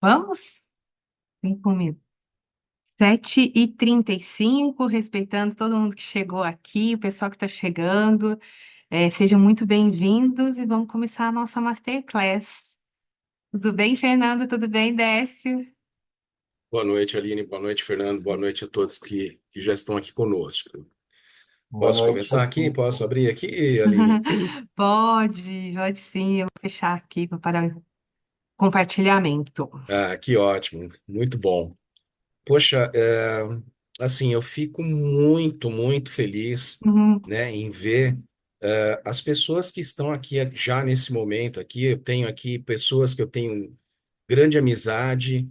Vamos? 5 minutos. 7h35, respeitando todo mundo que chegou aqui, o pessoal que está chegando. Sejam muito bem-vindos e vamos começar a nossa Masterclass. Tudo bem, Fernando? Tudo bem, Décio? Boa noite, Aline. Boa noite, Fernando. Boa noite a todos que já estão aqui conosco. Boa Posso noite a começar aqui? todos. Posso abrir aqui, Aline? Pode sim, eu vou fechar aqui para compartilhamento. Ah, que ótimo. Muito bom. Poxa, assim, eu fico muito feliz, Uhum, né, em ver as pessoas que estão aqui já nesse momento aqui. Eu tenho aqui pessoas que eu tenho grande amizade,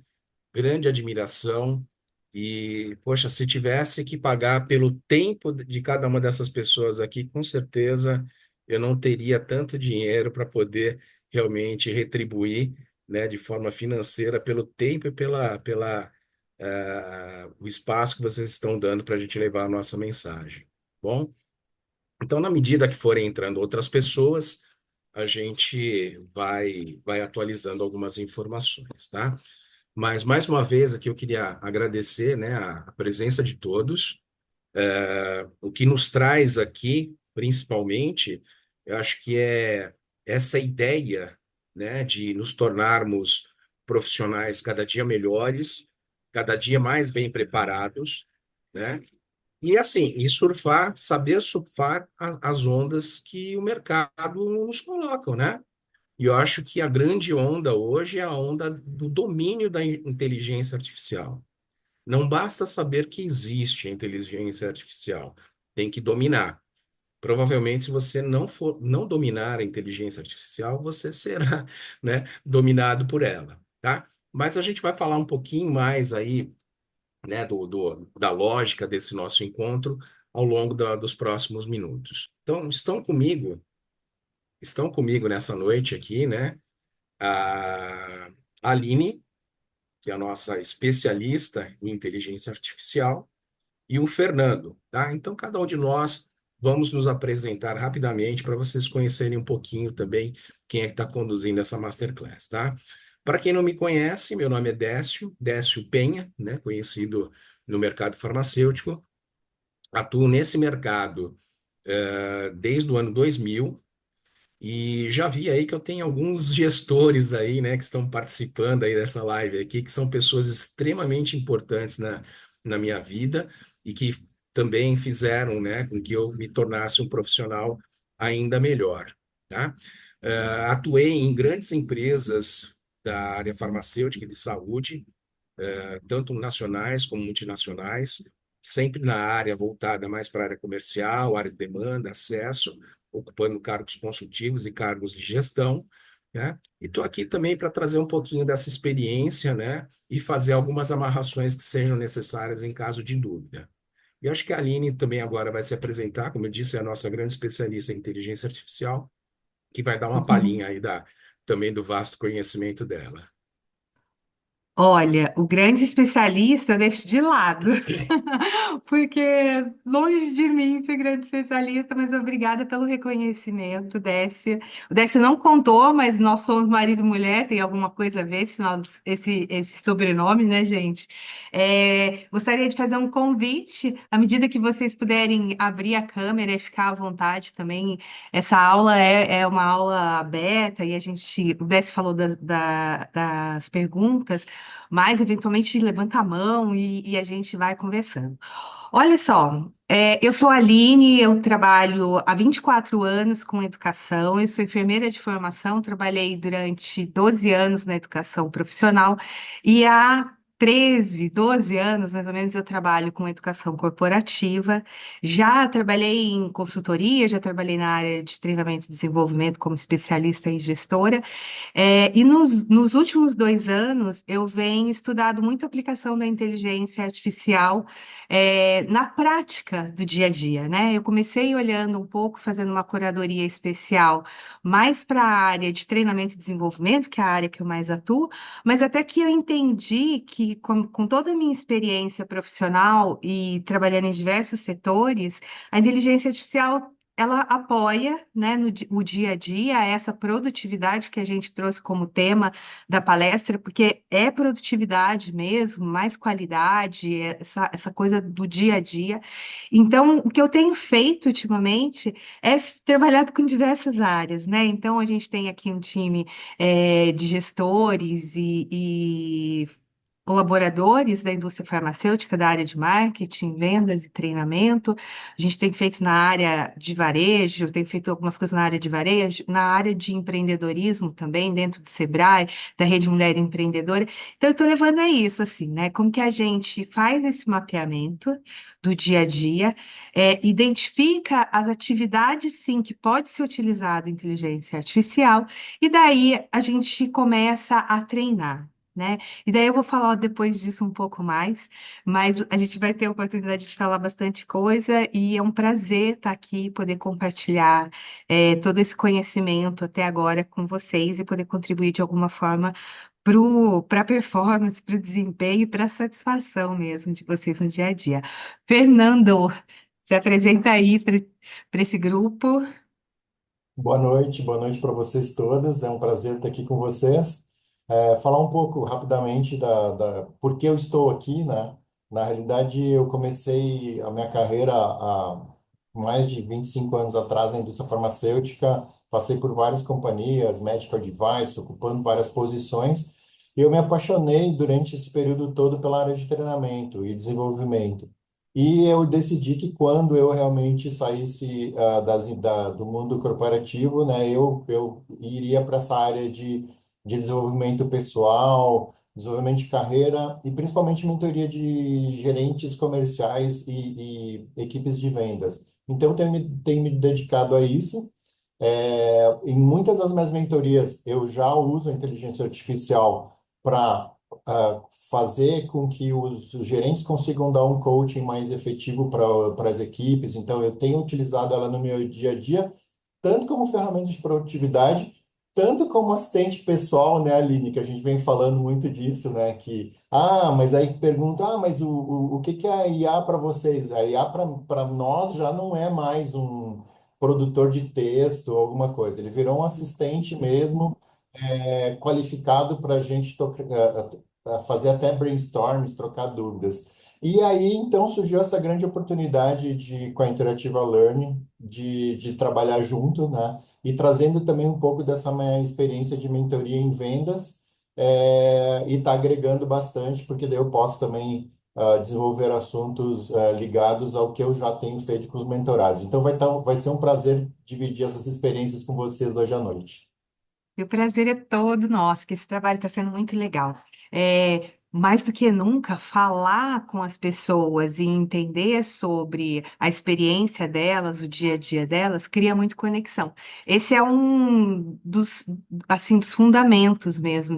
grande admiração. E, poxa, se tivesse que pagar pelo tempo de cada uma dessas pessoas aqui, com certeza eu não teria tanto dinheiro para poder realmente retribuir, né, de forma financeira pelo tempo e o espaço que vocês estão dando para a gente levar a nossa mensagem. Bom, então, na medida que forem entrando outras pessoas, a gente vai atualizando algumas informações, tá? Mas, mais uma vez, aqui eu queria agradecer, né, a presença de todos. O que nos traz aqui, principalmente, eu acho que é essa ideia, né, de nos tornarmos profissionais cada dia melhores, cada dia mais bem preparados, né? E assim, saber surfar as ondas que o mercado nos coloca, né? E eu acho que a grande onda hoje é a onda do domínio da inteligência artificial. Não basta saber que existe a inteligência artificial, tem que dominar. Provavelmente, se você não dominar a inteligência artificial, você será, né, dominado por ela, tá? Mas a gente vai falar um pouquinho mais aí, né, da lógica desse nosso encontro ao longo dos próximos minutos. Então, estão comigo nessa noite aqui, né? A Aline, que é a nossa especialista em inteligência artificial, e o Fernando, tá? Então, cada um de nós vamos nos apresentar rapidamente para vocês conhecerem um pouquinho também quem é que está conduzindo essa masterclass, tá? Para quem não me conhece, meu nome é Décio Penha, né? Conhecido no mercado farmacêutico. Atuo nesse mercado desde o ano 2000. E já vi aí que eu tenho alguns gestores aí, né, que estão participando aí dessa live aqui, que são pessoas extremamente importantes na minha vida e que também fizeram, né, com que eu me tornasse um profissional ainda melhor, tá? Atuei em grandes empresas da área farmacêutica e de saúde, tanto nacionais como multinacionais, sempre na área voltada mais para a área comercial, área de demanda, acesso, ocupando cargos consultivos e cargos de gestão, né? E estou aqui também para trazer um pouquinho dessa experiência, né? E fazer algumas amarrações que sejam necessárias em caso de dúvida. E acho que a Aline também agora vai se apresentar, como eu disse, é a nossa grande especialista em inteligência artificial, que vai dar uma palhinha aí também do vasto conhecimento dela. Olha, o grande especialista eu deixo de lado, porque longe de mim ser grande especialista, mas obrigada pelo reconhecimento, Décia. O Décio não contou, mas nós somos marido e mulher, tem alguma coisa a ver esse sobrenome, né, gente? Gostaria de fazer um convite, à medida que vocês puderem abrir a câmera e ficar à vontade também. Essa aula é uma aula aberta e o Décio falou das perguntas, mas eventualmente levanta a mão e a gente vai conversando. Olha só, eu sou a Aline, eu trabalho há 24 anos com educação, eu sou enfermeira de formação, trabalhei durante 12 anos na educação profissional e há 13, 12 anos, mais ou menos, eu trabalho com educação corporativa. Já trabalhei em consultoria, já trabalhei na área de treinamento e desenvolvimento como especialista e gestora. E nos últimos 2 anos, eu venho estudado muito a aplicação da inteligência artificial, na prática do dia a dia, né? Eu comecei olhando um pouco, fazendo uma curadoria especial mais para a área de treinamento e desenvolvimento, que é a área que eu mais atuo, mas até que eu entendi que, com toda a minha experiência profissional e trabalhando em diversos setores, a inteligência artificial ela apoia, né, o dia a dia, essa produtividade que a gente trouxe como tema da palestra, porque é produtividade mesmo, mais qualidade, essa coisa do dia a dia. Então, o que eu tenho feito ultimamente é trabalhado com diversas áreas, né? Então, a gente tem aqui um time de gestores e colaboradores da indústria farmacêutica, da área de marketing, vendas e treinamento. A gente tem feito na área de varejo, tem feito algumas coisas na área de varejo, na área de empreendedorismo também, dentro do Sebrae, da Rede Mulher Empreendedora. Então, eu estou levando a isso, assim, né? Como que a gente faz esse mapeamento do dia a dia, identifica as atividades, sim, que pode ser utilizado inteligência artificial, e daí a gente começa a treinar. Né? E daí eu vou falar depois disso um pouco mais, mas a gente vai ter a oportunidade de falar bastante coisa e é um prazer estar aqui, poder compartilhar todo esse conhecimento até agora com vocês e poder contribuir de alguma forma para a performance, para o desempenho e para a satisfação mesmo de vocês no dia a dia. Fernando, se apresenta aí para esse grupo. Boa noite para vocês todas. É um prazer estar aqui com vocês. Falar um pouco rapidamente da por que eu estou aqui, né? Na realidade, eu comecei a minha carreira há mais de 25 anos atrás na indústria farmacêutica. Passei por várias companhias, medical device, ocupando várias posições. E eu me apaixonei durante esse período todo pela área de treinamento e desenvolvimento. E eu decidi que quando eu realmente saísse do mundo corporativo, né, eu iria para essa área de desenvolvimento pessoal, desenvolvimento de carreira e principalmente mentoria de gerentes comerciais e equipes de vendas. Então, tenho me dedicado a isso. Em muitas das minhas mentorias, eu já uso a inteligência artificial para fazer com que os gerentes consigam dar um coaching mais efetivo para as equipes. Então, eu tenho utilizado ela no meu dia a dia, tanto como ferramenta de produtividade, tanto como assistente pessoal, né, Aline, que a gente vem falando muito disso, né, mas aí pergunta, mas o que que é a IA para vocês? A IA para nós já não é mais um produtor de texto ou alguma coisa, ele virou um assistente mesmo, qualificado para a gente fazer até brainstorms, trocar dúvidas. E aí, então, surgiu essa grande oportunidade com a Interativa Learning de trabalhar junto, né? E trazendo também um pouco dessa minha experiência de mentoria em vendas, e está agregando bastante, porque daí eu posso também desenvolver assuntos ligados ao que eu já tenho feito com os mentorados. Então, vai ser um prazer dividir essas experiências com vocês hoje à noite. E o prazer é todo nosso, que esse trabalho está sendo muito legal. Mais do que nunca, falar com as pessoas e entender sobre a experiência delas, o dia a dia delas, cria muito conexão. Esse é um dos, assim, dos fundamentos mesmo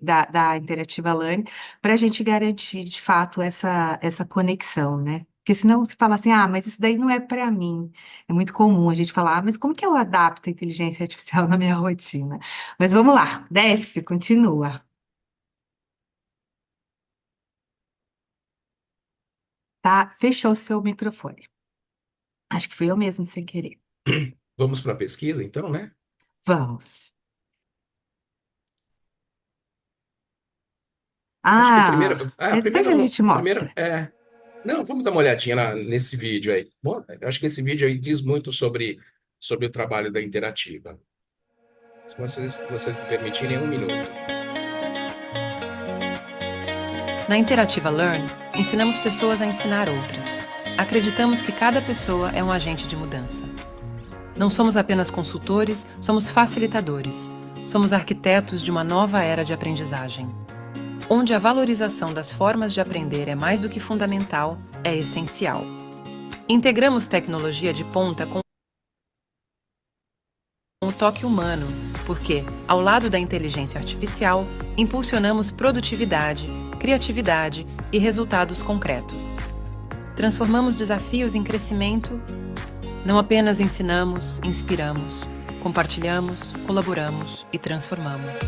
da, da Interativa Learning, para a gente garantir, de fato, essa conexão, né? Porque senão você fala assim, mas isso daí não é para mim. É muito comum a gente falar, mas como que eu adapto a inteligência artificial na minha rotina? Mas vamos lá, desce, continua. Tá? Fechou seu microfone. Acho que fui eu mesmo sem querer. Vamos para a pesquisa, então, né? Vamos. Acho que primeiro, Depois a gente primeiro mostra. não, vamos dar uma olhadinha nesse vídeo aí. Bom, eu acho que esse vídeo aí diz muito sobre o trabalho da Interativa. Se vocês me permitirem, um minuto. Na Interativa Learn, ensinamos pessoas a ensinar outras. Acreditamos que cada pessoa é um agente de mudança. Não somos apenas consultores, somos facilitadores. Somos arquitetos de uma nova era de aprendizagem. Onde a valorização das formas de aprender é mais do que fundamental, é essencial. Integramos tecnologia de ponta com o toque humano, porque, ao lado da inteligência artificial, impulsionamos produtividade, criatividade e resultados concretos. Transformamos desafios em crescimento. Não apenas ensinamos, inspiramos, compartilhamos, colaboramos e transformamos.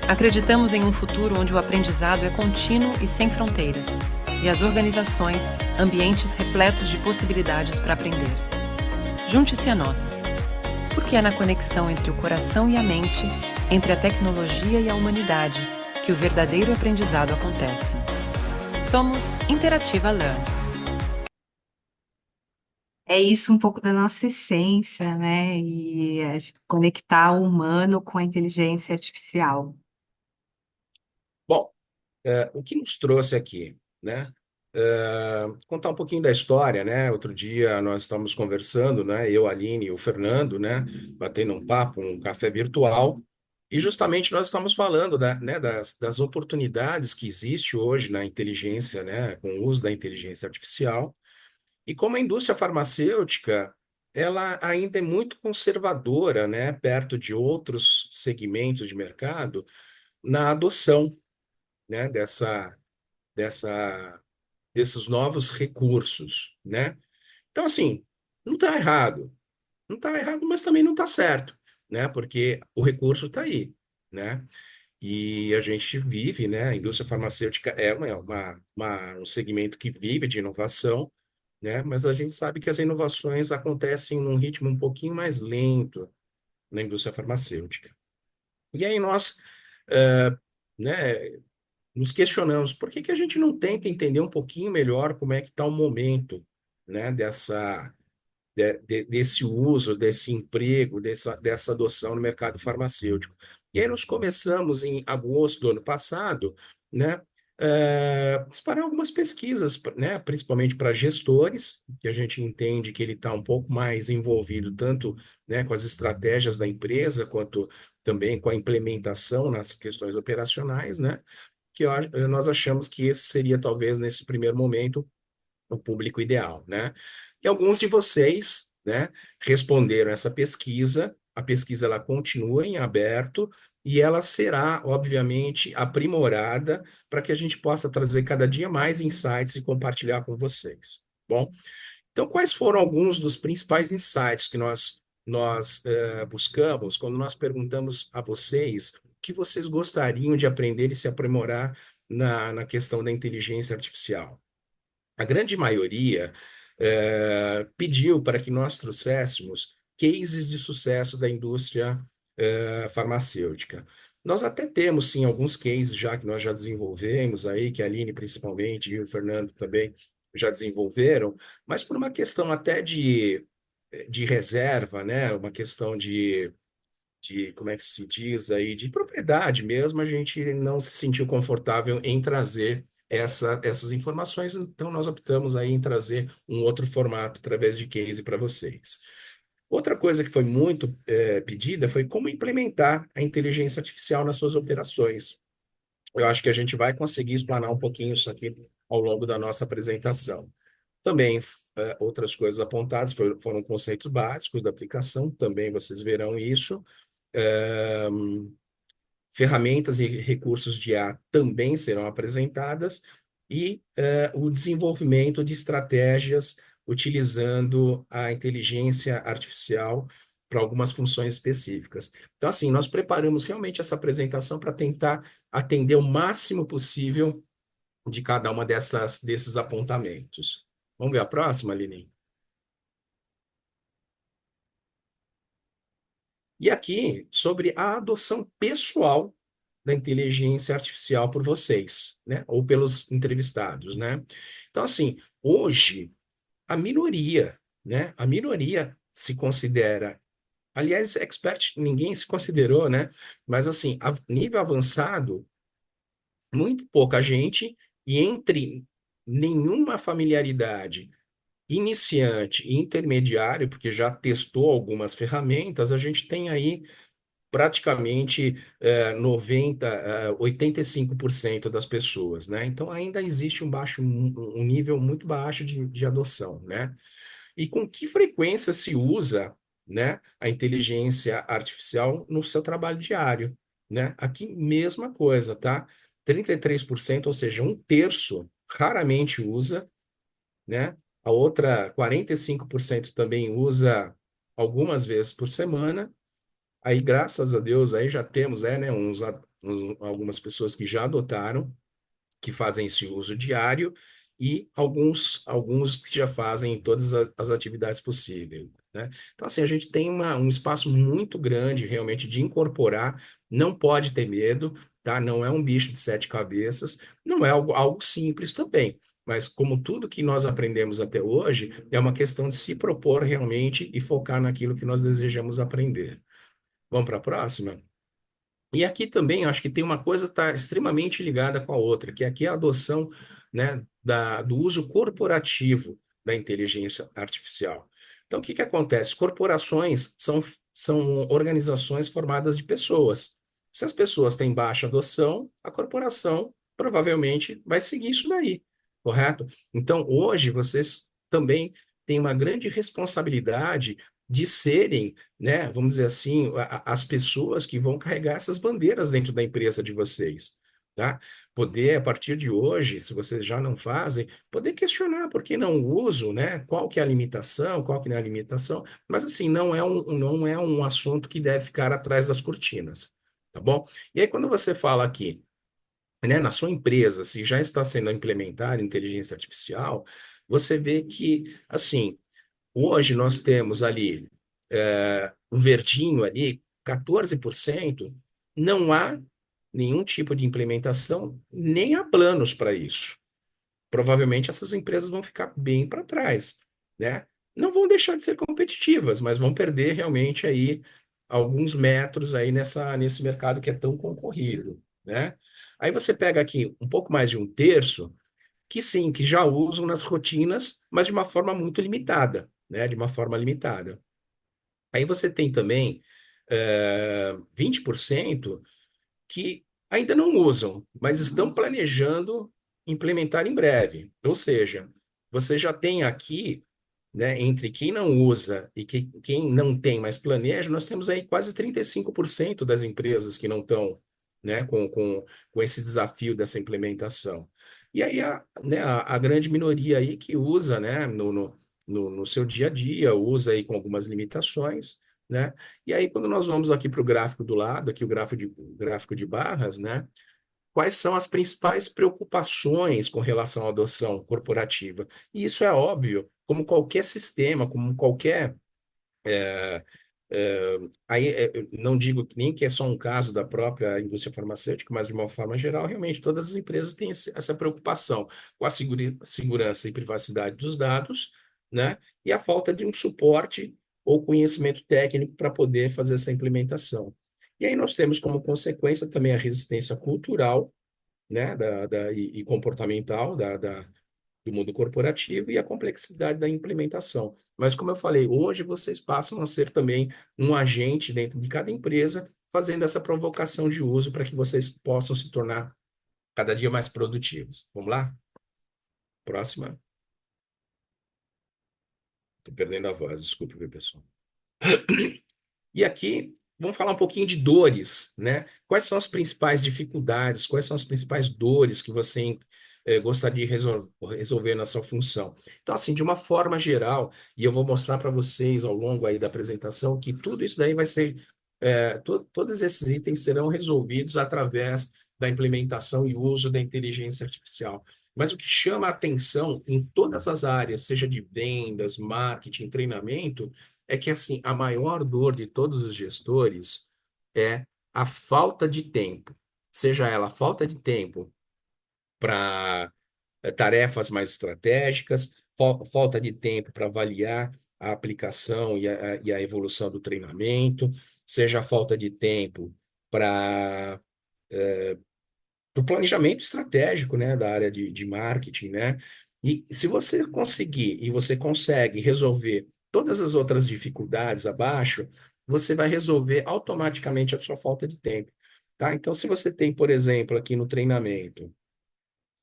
Acreditamos em um futuro onde o aprendizado é contínuo e sem fronteiras, e as organizações, ambientes repletos de possibilidades para aprender. Junte-se a nós. Porque é na conexão entre o coração e a mente, entre a tecnologia e a humanidade, que o verdadeiro aprendizado acontece. Somos Interativa Learn. É isso um pouco da nossa essência, né? E a gente conectar o humano com a inteligência artificial. Bom, o que nos trouxe aqui, né? Contar um pouquinho da história, né? Outro dia nós estávamos conversando, né? Eu, a Aline e o Fernando, né? Batendo um papo, um café virtual, e justamente nós estamos falando né, das oportunidades que existe hoje na inteligência, né? Com o uso da inteligência artificial, e como a indústria farmacêutica, ela ainda é muito conservadora, né? Perto de outros segmentos de mercado, na adoção, né? Dessa desses novos recursos, né? Então, assim, não está errado. Não está errado, mas também não está certo, né? Porque o recurso está aí, né? E a gente vive, né? A indústria farmacêutica é um segmento que vive de inovação, né? Mas a gente sabe que as inovações acontecem num ritmo um pouquinho mais lento na indústria farmacêutica. E aí nós, eh, né, nos questionamos por que que a gente não tenta entender um pouquinho melhor como é que está o momento, né, desse uso, desse emprego, dessa adoção no mercado farmacêutico. E aí nós começamos em agosto do ano passado, né, disparar algumas pesquisas, né, principalmente para gestores, que a gente entende que ele está um pouco mais envolvido tanto, né, com as estratégias da empresa, quanto também com a implementação nas questões operacionais, né, nós achamos que esse seria, talvez, nesse primeiro momento, o público ideal, né? E alguns de vocês, né, responderam essa pesquisa. A pesquisa ela continua em aberto e ela será, obviamente, aprimorada para que a gente possa trazer cada dia mais insights e compartilhar com vocês. Bom, então quais foram alguns dos principais insights que nós buscamos quando nós perguntamos a vocês o que vocês gostariam de aprender e se aprimorar na questão da inteligência artificial? A grande maioria pediu para que nós trouxéssemos cases de sucesso da indústria farmacêutica. Nós até temos, sim, alguns cases já que nós já desenvolvemos aí, que a Aline principalmente e o Fernando também já desenvolveram, mas por uma questão até de reserva, né? Uma questão como é que se diz aí, de propriedade mesmo, a gente não se sentiu confortável em trazer essas informações, então nós optamos aí em trazer um outro formato através de case para vocês. Outra coisa que foi muito pedida foi como implementar a inteligência artificial nas suas operações. Eu acho que a gente vai conseguir explanar um pouquinho isso aqui ao longo da nossa apresentação. Também outras coisas apontadas foram conceitos básicos da aplicação, também vocês verão isso. Eh, Ferramentas e recursos de IA também serão apresentadas e o desenvolvimento de estratégias utilizando a inteligência artificial para algumas funções específicas. Então, assim, nós preparamos realmente essa apresentação para tentar atender o máximo possível de cada uma desses apontamentos. Vamos ver a próxima, Aline? E aqui, sobre a adoção pessoal da inteligência artificial por vocês, né? Ou pelos entrevistados, né? Então, assim, hoje, a minoria, né? A minoria se considera, aliás, expert, ninguém se considerou, né? Mas, assim, a nível avançado, muito pouca gente, e entre nenhuma familiaridade iniciante e intermediário, porque já testou algumas ferramentas, a gente tem aí praticamente 85% das pessoas, né? Então ainda existe um nível muito baixo de adoção, né? E com que frequência se usa, né, a inteligência artificial no seu trabalho diário, né? Aqui mesma coisa, tá? 33%, ou seja, um terço, raramente usa, né? A outra 45% também usa algumas vezes por semana. Aí, graças a Deus, aí já temos, né, algumas pessoas que já adotaram, que fazem esse uso diário, e alguns que já fazem todas as atividades possíveis, né? Então, assim, a gente tem um espaço muito grande realmente de incorporar, não pode ter medo, tá? Não é um bicho de sete cabeças, não é algo simples também. Mas, como tudo que nós aprendemos até hoje, é uma questão de se propor realmente e focar naquilo que nós desejamos aprender. Vamos para a próxima? E aqui também acho que tem uma coisa que está extremamente ligada com a outra, que aqui é a adoção, né, do uso corporativo da inteligência artificial. Então, o que que acontece? Corporações são organizações formadas de pessoas. Se as pessoas têm baixa adoção, a corporação provavelmente vai seguir isso daí, correto? Então, hoje, vocês também têm uma grande responsabilidade de serem, né, vamos dizer assim, as pessoas que vão carregar essas bandeiras dentro da empresa de vocês, tá? Poder, a partir de hoje, se vocês já não fazem, poder questionar por que não uso, né? Qual que é a limitação, qual que não é a limitação, mas assim, não é um assunto que deve ficar atrás das cortinas, tá bom? E aí, quando você fala aqui, né, na sua empresa, se já está sendo implementada inteligência artificial, você vê que, assim, hoje nós temos ali o verdinho ali, 14%, não há nenhum tipo de implementação, nem há planos para isso. Provavelmente essas empresas vão ficar bem para trás, né? Não vão deixar de ser competitivas, mas vão perder realmente aí alguns metros aí nesse mercado que é tão concorrido, né? Aí você pega aqui um pouco mais de um terço, que sim, que já usam nas rotinas, mas de uma forma muito limitada, né? De uma forma limitada. Aí você tem também 20% que ainda não usam, mas estão planejando implementar em breve. Ou seja, você já tem aqui, né, entre quem não usa e quem não tem, mas planeja, nós temos aí quase 35% das empresas que não estão, né, com esse desafio dessa implementação. E aí né, a grande minoria aí que usa, né, no seu dia a dia, usa aí com algumas limitações, né? E aí, quando nós vamos aqui para o gráfico do lado, aqui o gráfico de barras, né? Quais são as principais preocupações com relação à adoção corporativa? E isso é óbvio, como qualquer sistema, como qualquer. é, Aí não digo nem que é só um caso da própria indústria farmacêutica, mas de uma forma geral, realmente todas as empresas têm essa preocupação com a segurança e privacidade dos dados, né? E a falta de um suporte ou conhecimento técnico para poder fazer essa implementação. E aí nós temos como consequência também a resistência cultural, né, e comportamental do mundo corporativo e a complexidade da implementação. Mas, como eu falei, hoje vocês passam a ser também um agente dentro de cada empresa, fazendo essa provocação de uso para que vocês possam se tornar cada dia mais produtivos. Vamos lá? Próxima. Estou perdendo a voz, desculpe, viu, pessoal? E aqui, vamos falar um pouquinho de dores, né? Quais são as principais dificuldades, quais são as principais dores que você gostaria de resolver na sua função? Então, assim, de uma forma geral, e eu vou mostrar para vocês ao longo aí da apresentação que tudo isso daí vai ser, todos esses itens serão resolvidos através da implementação e uso da inteligência artificial. Mas o que chama a atenção em todas as áreas, seja de vendas, marketing, treinamento, é que assim, a maior dor de todos os gestores é a falta de tempo. Seja ela falta de tempo para tarefas mais estratégicas, falta de tempo para avaliar a aplicação e a evolução do treinamento, seja a falta de tempo para o planejamento estratégico, né, da área de marketing, né? E se você conseguir e você consegue resolver todas as outras dificuldades abaixo, você vai resolver automaticamente a sua falta de tempo, tá? Então, se você tem, por exemplo, aqui no treinamento,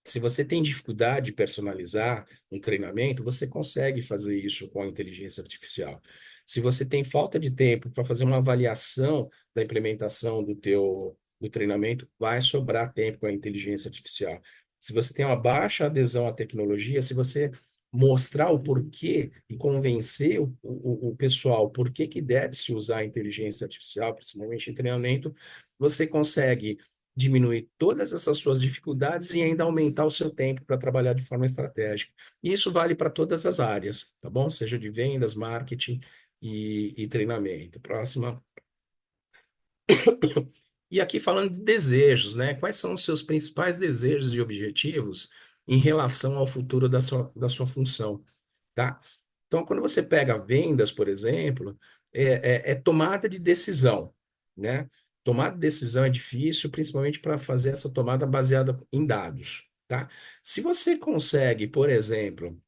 se você tem dificuldade de personalizar um treinamento, você consegue fazer isso com a inteligência artificial. Se você tem falta de tempo para fazer uma avaliação da implementação do treinamento, vai sobrar tempo com a inteligência artificial. Se você tem uma baixa adesão à tecnologia, se você mostrar o porquê e convencer o pessoal por que deve se usar a inteligência artificial, principalmente em treinamento, você consegue diminuir todas essas suas dificuldades e ainda aumentar o seu tempo para trabalhar de forma estratégica. E isso vale para todas as áreas, tá bom? Seja de vendas, marketing e treinamento. Próxima. E aqui falando de desejos, né? Quais são os seus principais desejos e objetivos em relação ao futuro da sua função, tá? Então, quando você pega vendas, por exemplo, é tomada de decisão, né? Tomada de decisão é difícil, principalmente para fazer essa tomada baseada em dados, tá? Se você consegue, por exemplo,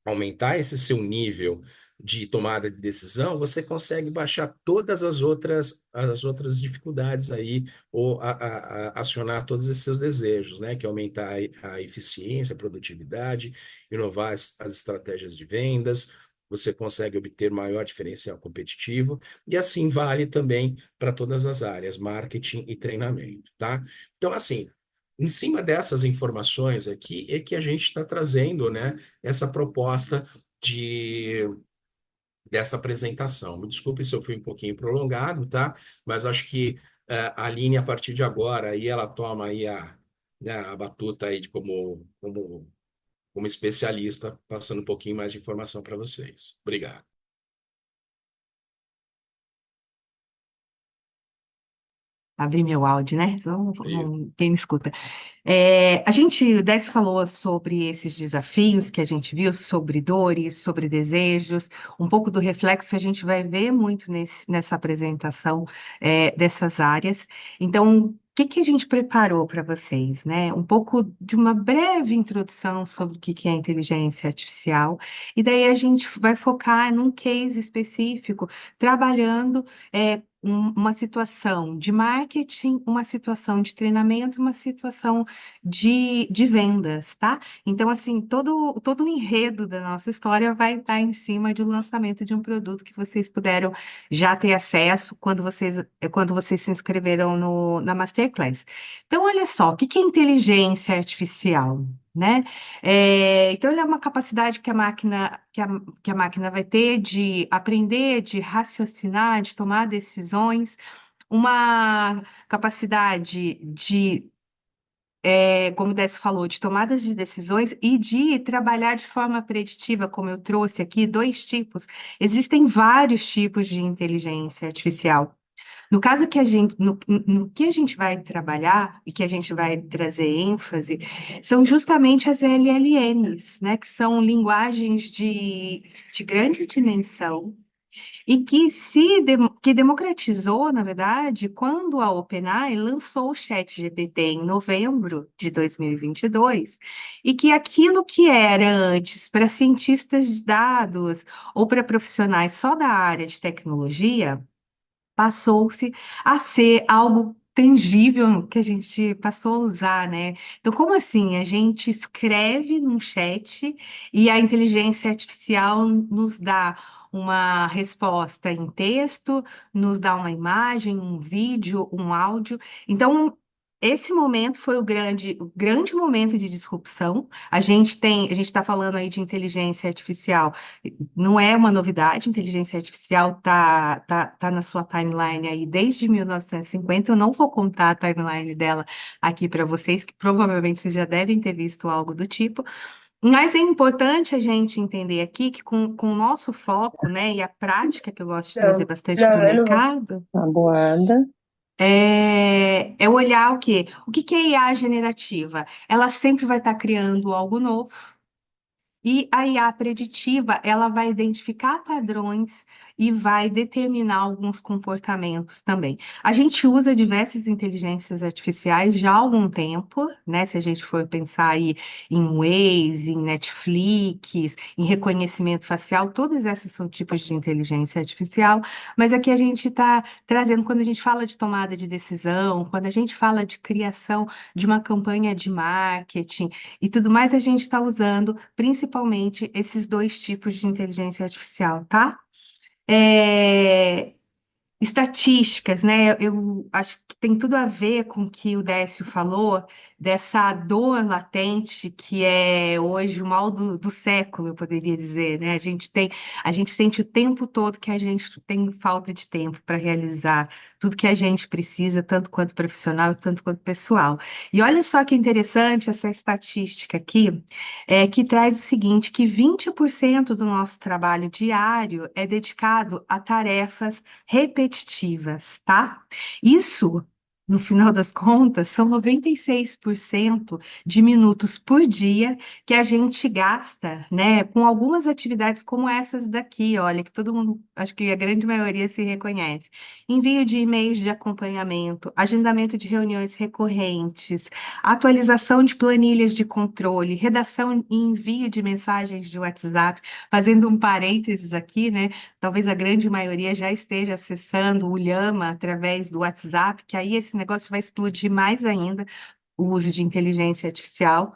aumentar esse seu nível de tomada de decisão, você consegue baixar todas as outras dificuldades aí, ou acionar todos esses seus desejos, né? Que é aumentar a eficiência, a produtividade, inovar as estratégias de vendas, você consegue obter maior diferencial competitivo, e assim vale também para todas as áreas, marketing e treinamento, tá? Então, assim, em cima dessas informações aqui, é que a gente está trazendo, né, essa proposta de dessa apresentação. Me desculpe se eu fui um pouquinho prolongado, tá? Mas acho que a Aline, a partir de agora, aí ela toma aí né, a batuta aí de como especialista, passando um pouquinho mais de informação para vocês. Obrigado. Abrir meu áudio, né? Isso. Quem me escuta. O Décio falou sobre esses desafios que a gente viu, sobre dores, sobre desejos, um pouco do reflexo a gente vai ver muito nessa apresentação, dessas áreas. Então, o que que a gente preparou para vocês, né? Um pouco de uma breve introdução sobre o que que é inteligência artificial, e daí a gente vai focar num case específico, trabalhando. Uma situação de marketing, uma situação de treinamento, uma situação de vendas, tá? Então, assim, todo o enredo da nossa história vai estar em cima do lançamento de um produto que vocês puderam já ter acesso quando vocês se inscreveram na Masterclass. Então, olha só, o que que é inteligência artificial? Né? Então, ele é uma capacidade que a máquina vai ter de aprender, de raciocinar, de tomar decisões, uma capacidade como o Décio falou, de tomadas de decisões e de trabalhar de forma preditiva, como eu trouxe aqui, dois tipos. Existem vários tipos de inteligência artificial. No caso que no que a gente vai trabalhar e que a gente vai trazer ênfase, são justamente as LLMs, né, que são linguagens de grande dimensão e que democratizou, na verdade, quando a OpenAI lançou o ChatGPT em novembro de 2022, e que aquilo que era antes para cientistas de dados ou para profissionais só da área de tecnologia, passou-se a ser algo tangível que a gente passou a usar, né? Então, como assim? A gente escreve num chat e a inteligência artificial nos dá uma resposta em texto, nos dá uma imagem, um vídeo, um áudio. Então, esse momento foi o grande momento de disrupção. A gente está falando aí de inteligência artificial, não é uma novidade, inteligência artificial tá na sua timeline aí desde 1950. Eu não vou contar a timeline dela aqui para vocês, que provavelmente vocês já devem ter visto algo do tipo. Mas é importante a gente entender aqui que com o nosso foco, né, e a prática que eu gosto de trazer Não, bastante para o não, eu não vou. mercado, Tabuada. é olhar o quê? O que que é IA generativa? Ela sempre vai estar criando algo novo. E a IA preditiva, ela vai identificar padrões e vai determinar alguns comportamentos também. A gente usa diversas inteligências artificiais já há algum tempo, né? Se a gente for pensar aí em Waze, em Netflix, em reconhecimento facial, todas essas são tipos de inteligência artificial, mas aqui a gente está trazendo, quando a gente fala de tomada de decisão, quando a gente fala de criação de uma campanha de marketing, e tudo mais, a gente está usando principalmente esses dois tipos de inteligência artificial, tá? É, Estatísticas, né? Eu acho que tem tudo a ver com o que o Décio falou dessa dor latente que é hoje o mal do século, eu poderia dizer, né? A gente sente o tempo todo que a gente tem falta de tempo para realizar tudo que a gente precisa, tanto quanto profissional, tanto quanto pessoal. E olha só que interessante essa estatística aqui, que traz o seguinte, que 20% do nosso trabalho diário é dedicado a tarefas repetitivas, tá? Isso, no final das contas, são 96% de minutos por dia que a gente gasta, né, com algumas atividades como essas daqui, olha, que todo mundo, acho que a grande maioria se reconhece. Envio de e-mails de acompanhamento, agendamento de reuniões recorrentes, atualização de planilhas de controle, redação e envio de mensagens de WhatsApp, fazendo um parênteses aqui, né? Talvez a grande maioria já esteja acessando o Llama através do WhatsApp, que aí esse negócio vai explodir mais ainda, o uso de inteligência artificial.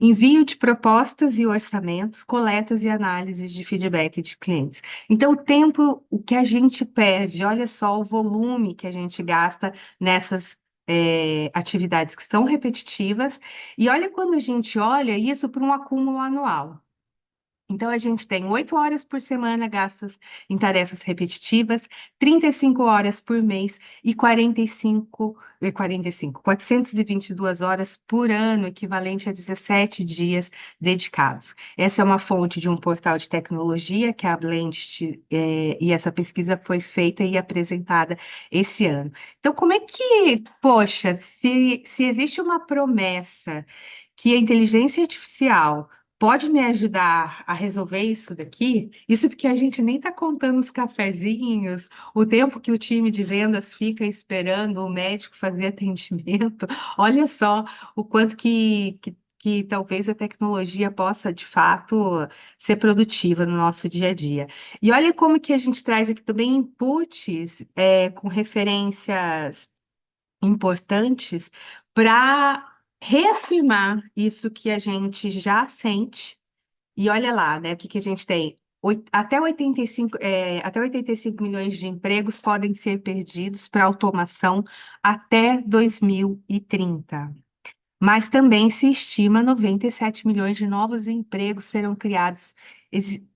Envio de propostas e orçamentos, coletas e análises de feedback de clientes. Então, o tempo, o que a gente perde, olha só o volume que a gente gasta nessas atividades que são repetitivas, e olha quando a gente olha isso para um acúmulo anual. Então, a gente tem 8 horas por semana gastas em tarefas repetitivas, 35 horas por mês e 422 horas por ano, equivalente a 17 dias dedicados. Essa é uma fonte de um portal de tecnologia, que é a Blend, e essa pesquisa foi feita e apresentada esse ano. Então, como é que, poxa, se existe uma promessa que a inteligência artificial pode me ajudar a resolver isso daqui? Isso porque a gente nem está contando os cafezinhos, o tempo que o time de vendas fica esperando o médico fazer atendimento. Olha só o quanto que talvez a tecnologia possa, de fato, ser produtiva no nosso dia a dia. E olha como que a gente traz aqui também inputs com referências importantes para reafirmar isso que a gente já sente. E olha lá, né, o que que a gente tem? Até 85 milhões de empregos podem ser perdidos para automação até 2030. Mas também se estima 97 milhões de novos empregos serão criados.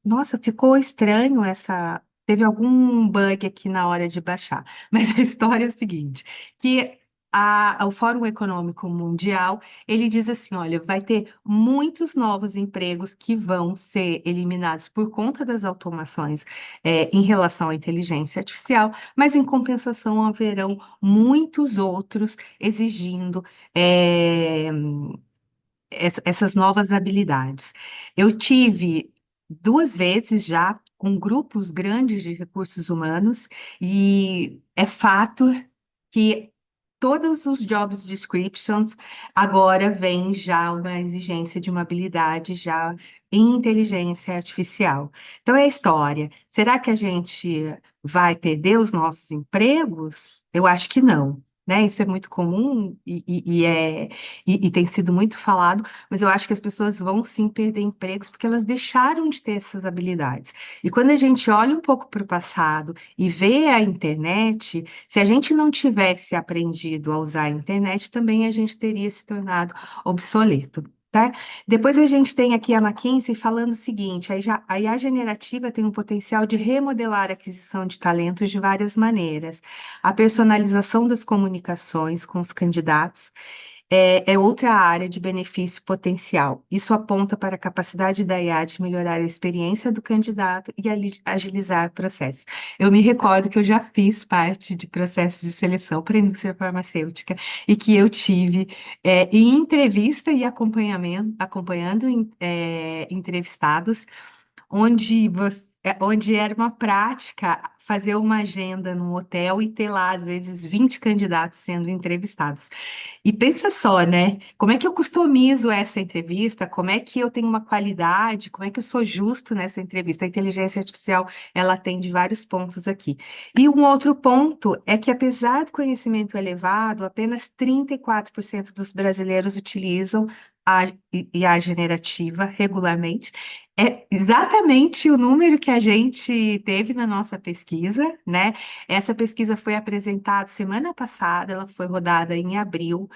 Nossa, ficou estranho essa. Teve algum bug aqui na hora de baixar. Mas a história é o seguinte, que o Fórum Econômico Mundial, ele diz assim, olha, vai ter muitos novos empregos que vão ser eliminados por conta das automações, em relação à inteligência artificial, mas em compensação haverão muitos outros exigindo é, essas novas habilidades. Eu tive 2 vezes já com grupos grandes de recursos humanos e é fato que todos os jobs descriptions agora vem já uma exigência de uma habilidade já em inteligência artificial. Então é a história. Será que a gente vai perder os nossos empregos? Eu acho que não. Né? Isso é muito comum e tem sido muito falado, mas eu acho que as pessoas vão sim perder empregos porque elas deixaram de ter essas habilidades. E quando a gente olha um pouco para o passado e vê a internet, se a gente não tivesse aprendido a usar a internet, também a gente teria se tornado obsoleto. Tá? Depois a gente tem aqui a McKinsey falando o seguinte: a IA generativa tem um potencial de remodelar a aquisição de talentos de várias maneiras. A personalização das comunicações com os candidatos é outra área de benefício potencial. Isso aponta para a capacidade da IA de melhorar a experiência do candidato e agilizar processos. Eu me recordo que eu já fiz parte de processos de seleção para a indústria farmacêutica e que eu tive em entrevista e acompanhando entrevistados onde era uma prática fazer uma agenda num hotel e ter lá, às vezes, 20 candidatos sendo entrevistados. E pensa só, né? Como é que eu customizo essa entrevista? Como é que eu tenho uma qualidade? Como é que eu sou justo nessa entrevista? A inteligência artificial, ela atende vários pontos aqui. E um outro ponto é que, apesar do conhecimento elevado, apenas 34% dos brasileiros utilizam e a generativa regularmente. É exatamente o número que a gente teve na nossa pesquisa, né? Essa pesquisa foi apresentada semana passada, ela foi rodada em abril,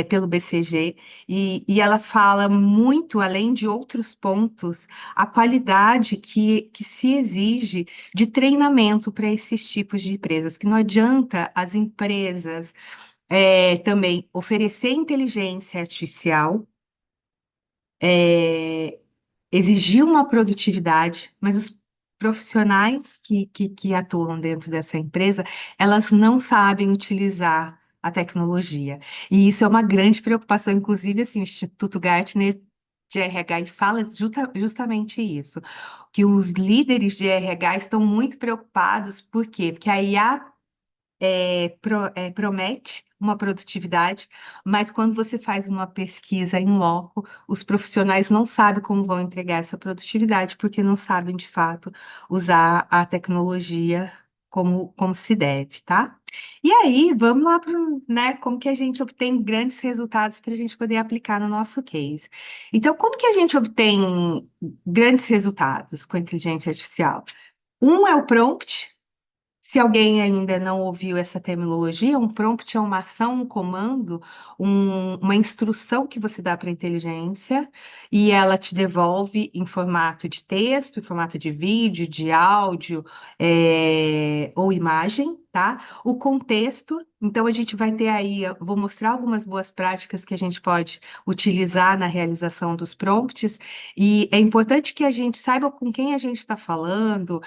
pelo BCG, e ela fala muito, além de outros pontos, a qualidade que se exige de treinamento para esses tipos de empresas, que não adianta as empresas também oferecer inteligência artificial, é, exigir uma produtividade, mas os profissionais que atuam dentro dessa empresa, elas não sabem utilizar a tecnologia. E isso é uma grande preocupação, inclusive, assim, o Instituto Gartner de RH fala justamente isso, que os líderes de RH estão muito preocupados, por quê? Porque a IA promete uma produtividade, mas quando você faz uma pesquisa em loco, os profissionais não sabem como vão entregar essa produtividade, porque não sabem, de fato, usar a tecnologia como se deve, tá? E aí, vamos lá para, né, como que a gente obtém grandes resultados para a gente poder aplicar no nosso case. Então, como que a gente obtém grandes resultados com a inteligência artificial? Um é o prompt. Se alguém ainda não ouviu essa terminologia, um prompt é uma ação, um comando, uma instrução que você dá para a inteligência e ela te devolve em formato de texto, em formato de vídeo, de áudio, ou imagem, tá? O contexto, então a gente vai ter aí, eu vou mostrar algumas boas práticas que a gente pode utilizar na realização dos prompts, e é importante que a gente saiba com quem a gente está falando,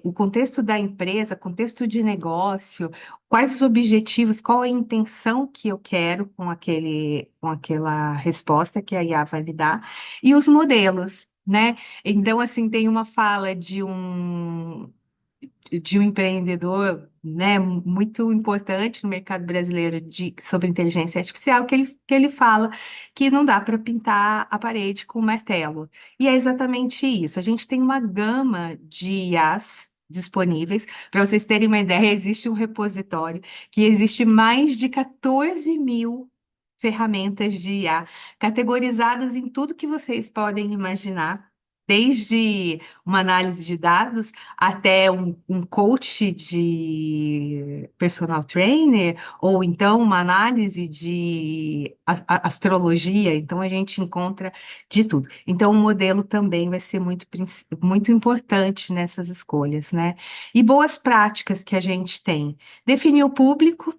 o contexto da empresa, contexto de negócio, quais os objetivos, qual a intenção que eu quero com aquela resposta que a IA vai me dar, e os modelos, né? Então, assim, tem uma fala de um empreendedor, né, muito importante no mercado brasileiro sobre inteligência artificial, que ele fala que não dá para pintar a parede com martelo. E é exatamente isso. A gente tem uma gama de IAs disponíveis. Para vocês terem uma ideia, existe um repositório que existe mais de 14 mil ferramentas de IA, categorizadas em tudo que vocês podem imaginar, desde uma análise de dados até um coach de personal trainer, ou então uma análise de astrologia. Então, a gente encontra de tudo. Então, o modelo também vai ser muito importante nessas escolhas, né? E boas práticas que a gente tem. Definir o público.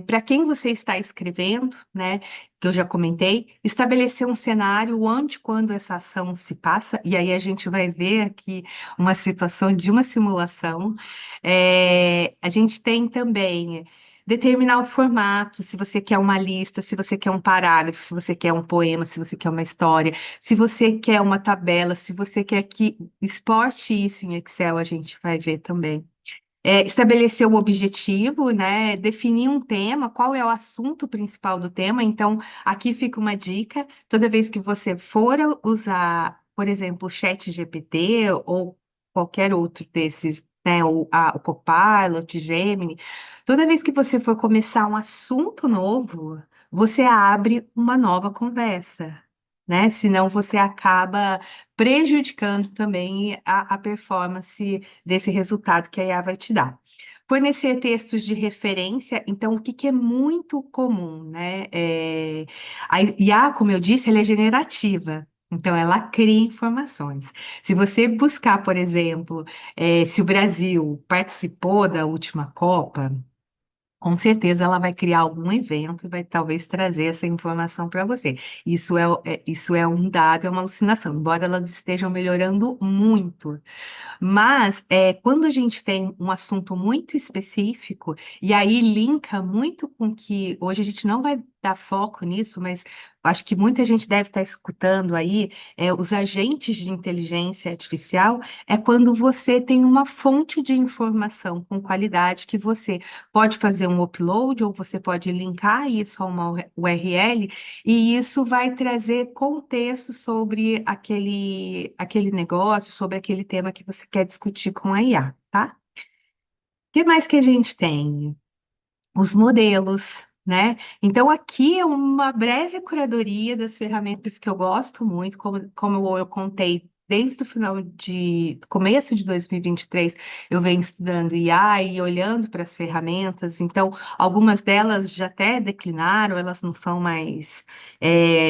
Para quem você está escrevendo, né, que eu já comentei, estabelecer um cenário onde, quando essa ação se passa, e aí a gente vai ver aqui uma situação de uma simulação. A gente tem também determinar o formato, se você quer uma lista, se você quer um parágrafo, se você quer um poema, se você quer uma história, se você quer uma tabela, se você quer que exporte isso em Excel, a gente vai ver também. Estabelecer o objetivo, né? Definir um tema, qual é o assunto principal do tema. Então, aqui fica uma dica: toda vez que você for usar, por exemplo, o Chat GPT ou qualquer outro desses, né? O Copilot, Gemini, toda vez que você for começar um assunto novo, você abre uma nova conversa. Né? Senão você acaba prejudicando também a performance desse resultado que a IA vai te dar. Fornecer textos de referência, então, o que é muito comum, né? A IA, como eu disse, ela é generativa. Então, ela cria informações. Se você buscar, por exemplo, se o Brasil participou da última Copa, com certeza ela vai criar algum evento e vai talvez trazer essa informação para você. Isso é um dado, é uma alucinação, embora elas estejam melhorando muito. Mas quando a gente tem um assunto muito específico, e aí linka muito com que hoje a gente não vai dar foco nisso, mas acho que muita gente deve estar escutando aí, os agentes de inteligência artificial, é quando você tem uma fonte de informação com qualidade que você pode fazer um upload, ou você pode linkar isso a uma URL, e isso vai trazer contexto sobre aquele negócio, sobre aquele tema que você quer discutir com a IA, tá? O que mais que a gente tem? Os modelos. né? Então, aqui é uma breve curadoria das ferramentas que eu gosto muito, como eu contei. Desde o começo de 2023, eu venho estudando IA e olhando para as ferramentas. Então, algumas delas já até declinaram, elas não são mais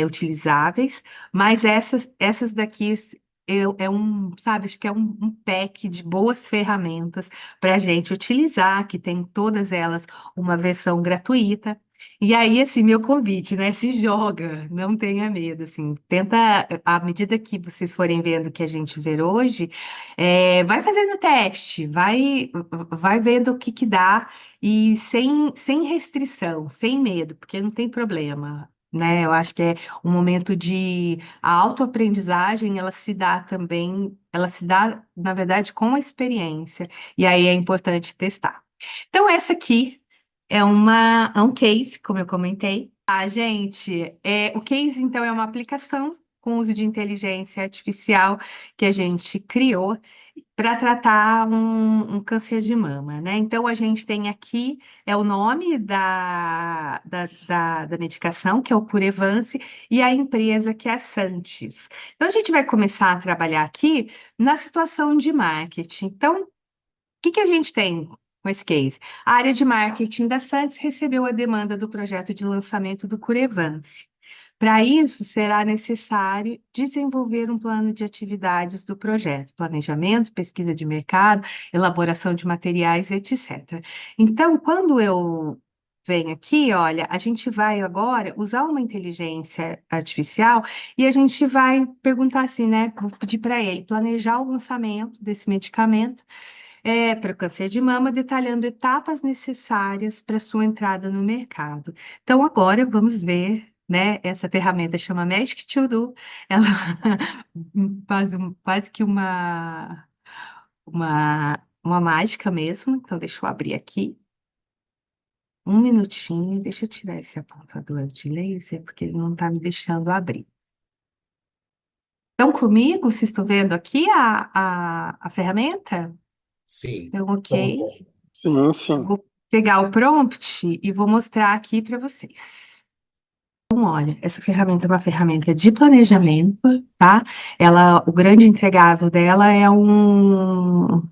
utilizáveis, mas essas daqui sabe, acho que é um pack de boas ferramentas para a gente utilizar, que tem todas elas uma versão gratuita. E aí, assim, meu convite, né? Se joga, não tenha medo, assim, tenta, à medida que vocês forem vendo o que a gente vê hoje, vai fazendo teste, vai vendo o que que dá e sem restrição, sem medo, porque não tem problema, né? Eu acho que é um momento de a autoaprendizagem, ela se dá também, ela se dá, na verdade, com a experiência, e aí é importante testar. Então, essa aqui é um case, como eu comentei. Gente, o case, então, é uma aplicação com uso de inteligência artificial que a gente criou para tratar um câncer de mama, né? Então, a gente tem aqui, o nome da medicação, que é o Curevance, e a empresa, que é a Santis. Então, a gente vai começar a trabalhar aqui na situação de marketing. Então, que a gente tem com esse case? A área de marketing da Santos recebeu a demanda do projeto de lançamento do Curevance. Para isso, será necessário desenvolver um plano de atividades do projeto, planejamento, pesquisa de mercado, elaboração de materiais, etc. Então, quando eu venho aqui, olha, a gente vai agora usar uma inteligência artificial e a gente vai perguntar assim, né? Vou pedir para ele planejar o lançamento desse medicamento para o câncer de mama, detalhando etapas necessárias para sua entrada no mercado. Então, agora vamos ver, né? Essa ferramenta chama Magic To Do. Ela faz quase que uma mágica mesmo. Então, deixa eu abrir aqui. Um minutinho, deixa eu tirar esse apontador de laser, porque ele não está me deixando abrir. Estão comigo? Vocês estão vendo aqui a ferramenta? Sim. Então, Então, ok. Sim, sim. Vou pegar o prompt e vou mostrar aqui para vocês. Então, olha, essa ferramenta é uma ferramenta de planejamento, tá? O grande entregável dela é uma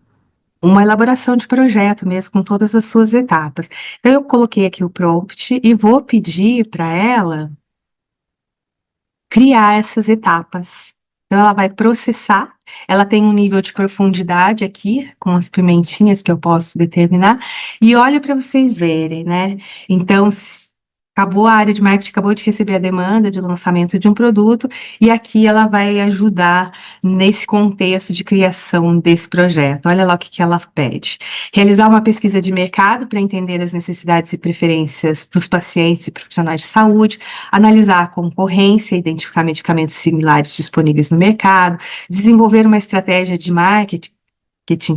elaboração de projeto mesmo, com todas as suas etapas. Então, eu coloquei aqui o prompt e vou pedir para ela criar essas etapas. Então, ela vai processar, ela tem um nível de profundidade aqui, com as pimentinhas que eu posso determinar, e olha para vocês verem, né? Então, acabou a área de marketing, acabou de receber a demanda de lançamento de um produto, e aqui ela vai ajudar nesse contexto de criação desse projeto. Olha lá o que ela pede. Realizar uma pesquisa de mercado para entender as necessidades e preferências dos pacientes e profissionais de saúde, analisar a concorrência, identificar medicamentos similares disponíveis no mercado, desenvolver uma estratégia de marketing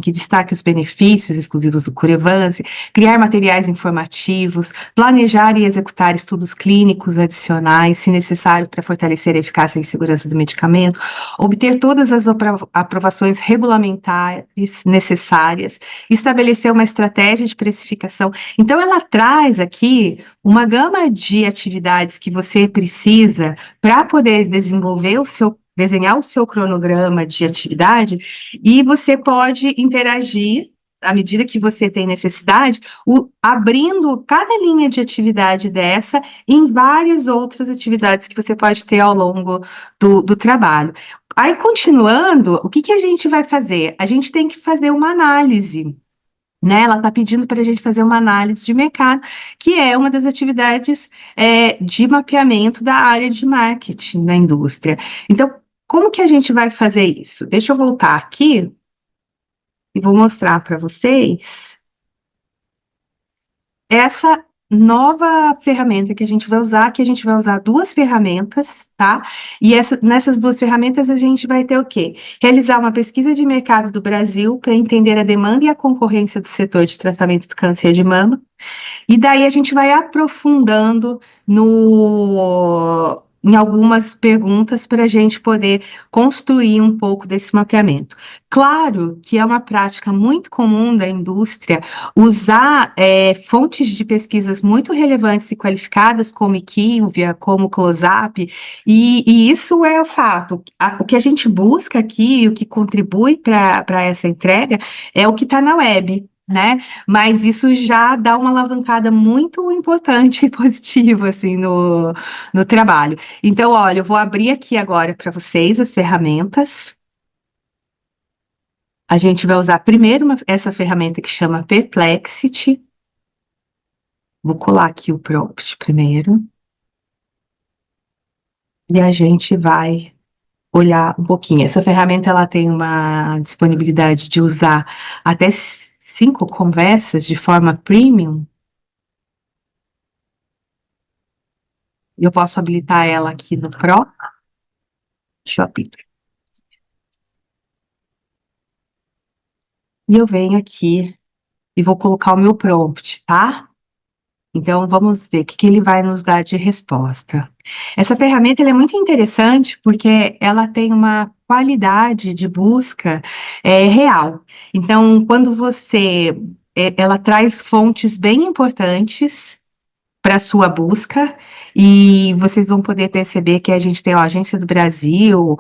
que destaque os benefícios exclusivos do Curevance, criar materiais informativos, planejar e executar estudos clínicos adicionais, se necessário, para fortalecer a eficácia e segurança do medicamento, obter todas as aprovações regulamentares necessárias, estabelecer uma estratégia de precificação. Então, ela traz aqui uma gama de atividades que você precisa para poder desenhar o seu cronograma de atividade, e você pode interagir à medida que você tem necessidade, abrindo cada linha de atividade dessa em várias outras atividades que você pode ter ao longo do trabalho. Aí, continuando, o que a gente vai fazer? A gente tem que fazer uma análise. Né, ela está pedindo para a gente fazer uma análise de mercado, que é uma das atividades de mapeamento da área de marketing da indústria. Então, como que a gente vai fazer isso? Deixa eu voltar aqui e vou mostrar para vocês essa nova ferramenta que a gente vai usar duas ferramentas, tá? E nessas duas ferramentas a gente vai ter o quê? Realizar uma pesquisa de mercado do Brasil para entender a demanda e a concorrência do setor de tratamento do câncer de mama. E daí a gente vai aprofundando em algumas perguntas para a gente poder construir um pouco desse mapeamento. Claro que é uma prática muito comum da indústria usar fontes de pesquisas muito relevantes e qualificadas, como IQVIA, como Close-Up, e isso é o fato. O que a gente busca aqui, o que contribui para essa entrega, é o que está na web, né? Mas isso já dá uma alavancada muito importante e positiva, assim, no trabalho. Então, olha, eu vou abrir aqui agora para vocês as ferramentas. A gente vai usar primeiro essa ferramenta que chama Perplexity. Vou colar aqui o prompt primeiro. E a gente vai olhar um pouquinho. Essa ferramenta ela tem uma disponibilidade de usar até 5 conversas de forma premium. Eu posso habilitar ela aqui no Pro. Deixa eu habilitar. E eu venho aqui e vou colocar o meu prompt, tá? Então, vamos ver o que ele vai nos dar de resposta. Essa ferramenta ela é muito interessante porque ela tem uma qualidade de busca real. Então, quando ela traz fontes bem importantes para a sua busca, e vocês vão poder perceber que a gente tem a Agência do Brasil,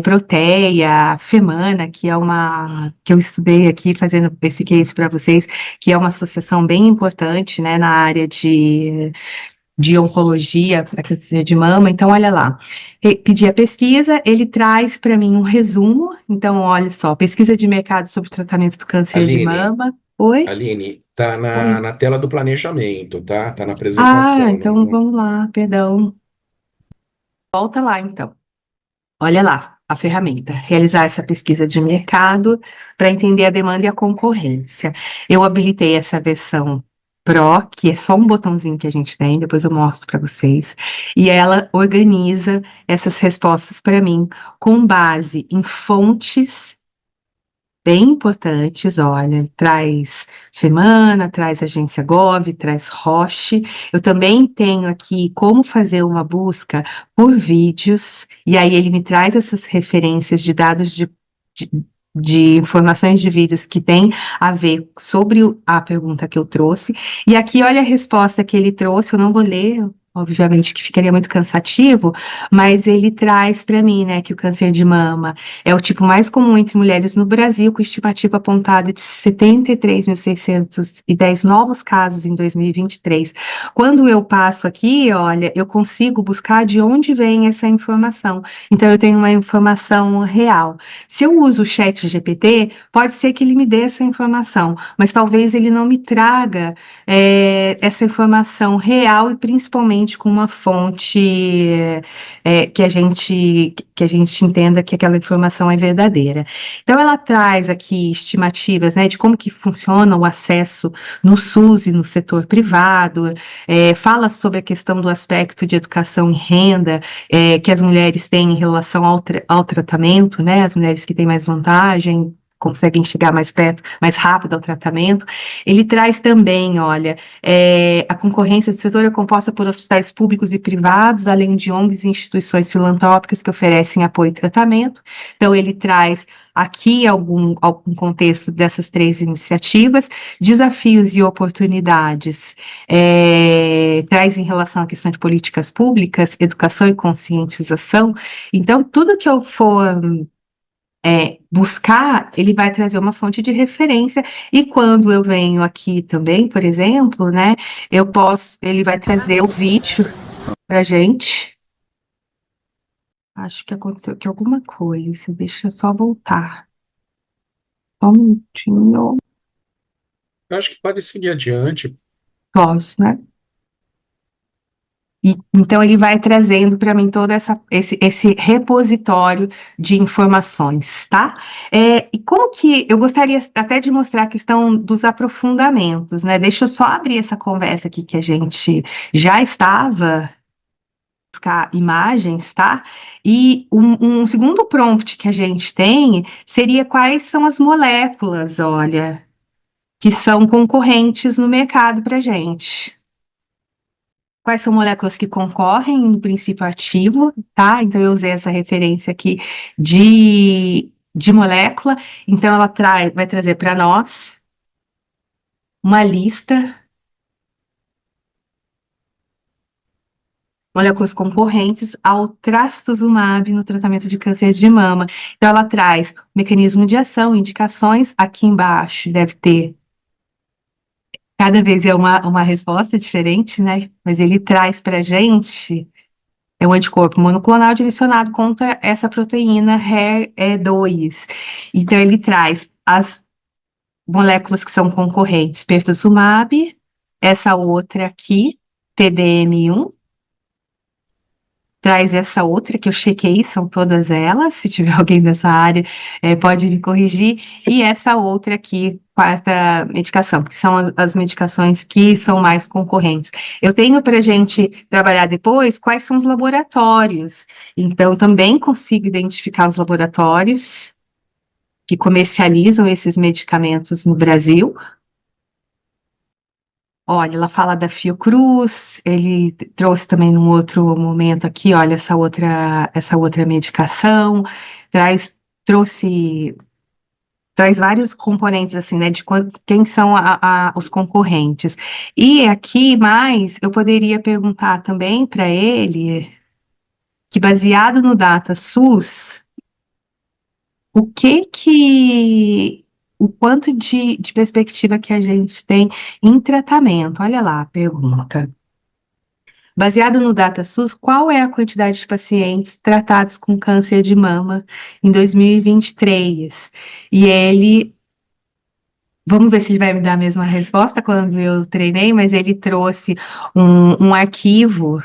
Proteia, Femana, que eu estudei aqui fazendo esse case para vocês, que é uma associação bem importante, né, na área de oncologia para câncer de mama. Então, olha lá, pedi a pesquisa, ele traz para mim um resumo. Então, olha só, pesquisa de mercado sobre tratamento do câncer de Aline, mama. Oi? Aline, tá Oi. na tela do planejamento, tá? Tá na Ah, apresentação. então vamos lá, perdão. Volta lá, então. Olha lá, a ferramenta. Realizar essa pesquisa de mercado para entender a demanda e a concorrência. Eu habilitei essa versão Pro, que é só um botãozinho que a gente tem, depois eu mostro para vocês. E ela organiza essas respostas para mim com base em fontes bem importantes, olha, traz Femana, traz Agência Gov, traz Roche. Eu também tenho aqui como fazer uma busca por vídeos, e aí ele me traz essas referências de dados de, de informações de vídeos que tem a ver sobre a pergunta que eu trouxe. E aqui, olha a resposta que ele trouxe, eu não vou ler. Obviamente que ficaria muito cansativo, mas ele traz para mim, né, que o câncer de mama é o tipo mais comum entre mulheres no Brasil, com estimativa apontada de 73.610 novos casos em 2023. Quando eu passo aqui, olha, eu consigo buscar de onde vem essa informação. Então, eu tenho uma informação real. Se eu uso o chat GPT, pode ser que ele me dê essa informação, mas talvez ele não me traga essa informação real e principalmente com uma fonte que a gente entenda que aquela informação é verdadeira. Então, ela traz aqui estimativas, né, de como que funciona o acesso no SUS e no setor privado, fala sobre a questão do aspecto de educação e renda que as mulheres têm em relação ao tratamento, né, as mulheres que têm mais vantagem, conseguem chegar mais perto, mais rápido ao tratamento. Ele traz também, olha, a concorrência do setor é composta por hospitais públicos e privados, além de ONGs e instituições filantrópicas que oferecem apoio e tratamento. Então, ele traz aqui algum contexto dessas 3 iniciativas, desafios e oportunidades, traz em relação à questão de políticas públicas, educação e conscientização. Então, tudo que eu for buscar, ele vai trazer uma fonte de referência, e quando eu venho aqui também, por exemplo, né, ele vai trazer o vídeo pra gente. Acho que aconteceu aqui alguma coisa, deixa eu só voltar. Só um minutinho. Eu acho que pode seguir adiante. Posso, né? Então, ele vai trazendo para mim todo esse repositório de informações, tá? E como que eu gostaria até de mostrar a questão dos aprofundamentos, né? Deixa eu só abrir essa conversa aqui que a gente já estava buscar imagens, tá? E um segundo prompt que a gente tem seria quais são as moléculas, olha, que são concorrentes no mercado para gente. quais são moléculas que concorrem no princípio ativo, tá? Então, eu usei essa referência aqui de molécula. Então, ela vai trazer para nós uma lista, moléculas concorrentes ao trastuzumab no tratamento de câncer de mama. Então, ela traz mecanismo de ação, indicações. Aqui embaixo deve ter, cada vez é uma resposta diferente, né? Mas ele traz para a gente um anticorpo monoclonal direcionado contra essa proteína HER2. Então, ele traz as moléculas que são concorrentes, pertuzumab, essa outra aqui, TDM1, traz essa outra que eu chequei, são todas elas, se tiver alguém dessa área, pode me corrigir, e essa outra aqui, quarta medicação, que são as medicações que são mais concorrentes. Eu tenho para a gente trabalhar depois quais são os laboratórios, então também consigo identificar os laboratórios que comercializam esses medicamentos no Brasil. Olha, ela fala da Fiocruz, ele trouxe também num outro momento aqui, olha, essa outra medicação, trouxe vários componentes, assim, né, de quem são os concorrentes. E aqui, mais, eu poderia perguntar também para ele, que baseado no DataSUS, o quanto de perspectiva que a gente tem em tratamento? Olha lá a pergunta. Baseado no DataSUS, qual é a quantidade de pacientes tratados com câncer de mama em 2023? E ele, vamos ver se ele vai me dar a mesma resposta quando eu treinei, mas ele trouxe um arquivo.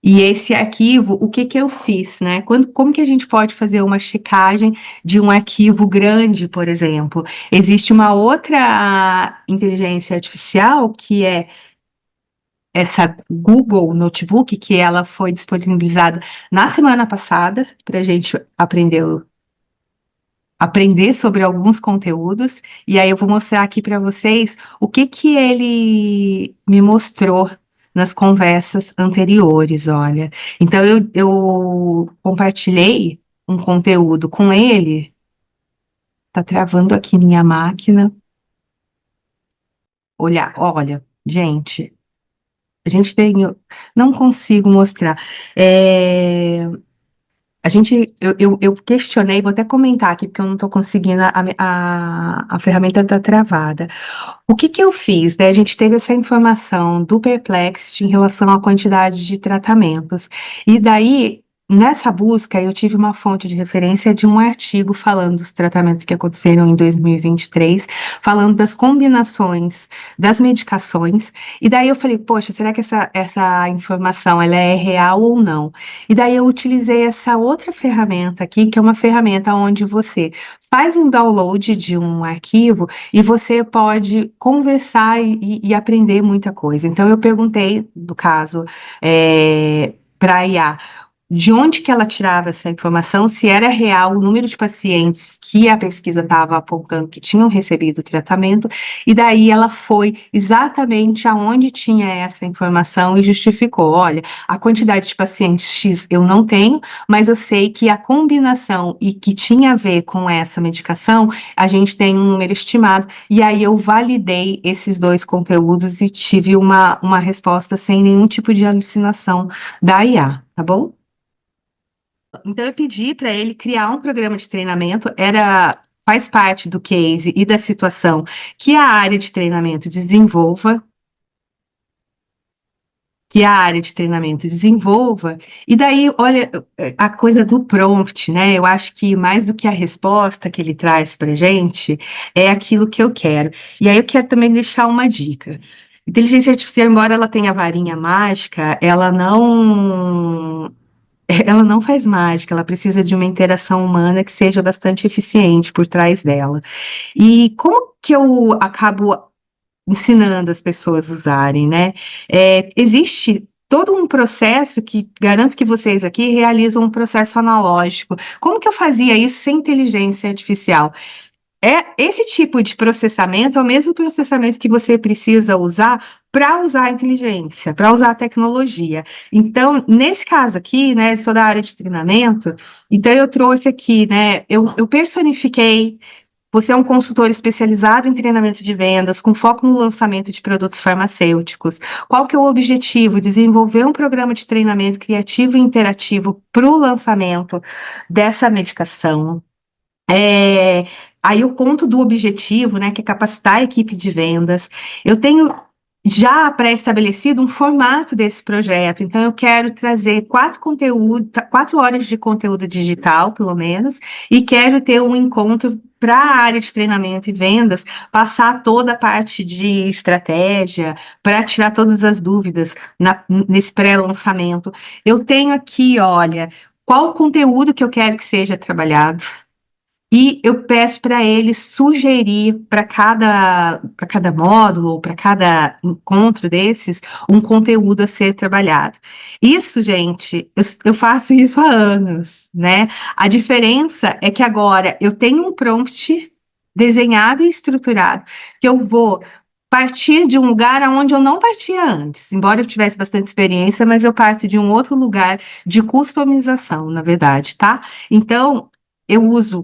E esse arquivo, o que eu fiz, né? Como que a gente pode fazer uma checagem de um arquivo grande, por exemplo? Existe uma outra inteligência artificial que é essa Google Notebook, que ela foi disponibilizada na semana passada para a gente aprender sobre alguns conteúdos. E aí eu vou mostrar aqui para vocês o que ele me mostrou nas conversas anteriores, olha. Então, eu compartilhei um conteúdo com ele. Tá travando aqui minha máquina. Olha, gente, a gente tem... Não consigo mostrar. Eu questionei, vou até comentar aqui, porque eu não estou conseguindo, a ferramenta está travada. O que eu fiz, né? A gente teve essa informação do Perplexity em relação à quantidade de tratamentos. E daí, nessa busca, eu tive uma fonte de referência de um artigo falando dos tratamentos que aconteceram em 2023, falando das combinações das medicações. E daí eu falei, poxa, será que essa informação ela é real ou não? E daí eu utilizei essa outra ferramenta aqui, que é uma ferramenta onde você faz um download de um arquivo e você pode conversar e aprender muita coisa. Então, eu perguntei, no caso, para a IA, de onde que ela tirava essa informação, se era real o número de pacientes que a pesquisa estava apontando que tinham recebido o tratamento, e daí ela foi exatamente aonde tinha essa informação e justificou, olha, a quantidade de pacientes X eu não tenho, mas eu sei que a combinação e que tinha a ver com essa medicação, a gente tem um número estimado, e aí eu validei esses dois conteúdos e tive uma resposta sem nenhum tipo de alucinação da IA, tá bom? Então, eu pedi para ele criar um programa de treinamento, faz parte do case e da situação que a área de treinamento desenvolva, e daí, olha, a coisa do prompt, né? Eu acho que mais do que a resposta que ele traz para gente, é aquilo que eu quero. E aí eu quero também deixar uma dica. Inteligência artificial, embora ela tenha varinha mágica, ela não faz mágica, ela precisa de uma interação humana que seja bastante eficiente por trás dela. E como que eu acabo ensinando as pessoas a usarem, né? Existe todo um processo que garanto que vocês aqui realizam um processo analógico. Como que eu fazia isso sem inteligência artificial? esse tipo de processamento é o mesmo processamento que você precisa usar para usar a inteligência, para usar a tecnologia. Então, nesse caso aqui, né, sou da área de treinamento, então eu trouxe aqui, né, eu personifiquei. Você é um consultor especializado em treinamento de vendas, com foco no lançamento de produtos farmacêuticos. Qual que é o objetivo? Desenvolver um programa de treinamento criativo e interativo para o lançamento dessa medicação. É, aí eu conto do objetivo, né, que é capacitar a equipe de vendas. Eu tenho já pré-estabelecido um formato desse projeto, então eu quero trazer 4 horas de conteúdo digital, pelo menos, e quero ter um encontro para a área de treinamento e vendas, passar toda a parte de estratégia, para tirar todas as dúvidas nesse pré-lançamento. Eu tenho aqui, olha, qual o conteúdo que eu quero que seja trabalhado. E eu peço para ele sugerir para cada módulo ou para cada encontro desses um conteúdo a ser trabalhado. Isso, gente, eu faço isso há anos, né? A diferença é que agora eu tenho um prompt desenhado e estruturado que eu vou partir de um lugar aonde eu não partia antes, embora eu tivesse bastante experiência, mas eu parto de um outro lugar de customização, na verdade, tá? Então, eu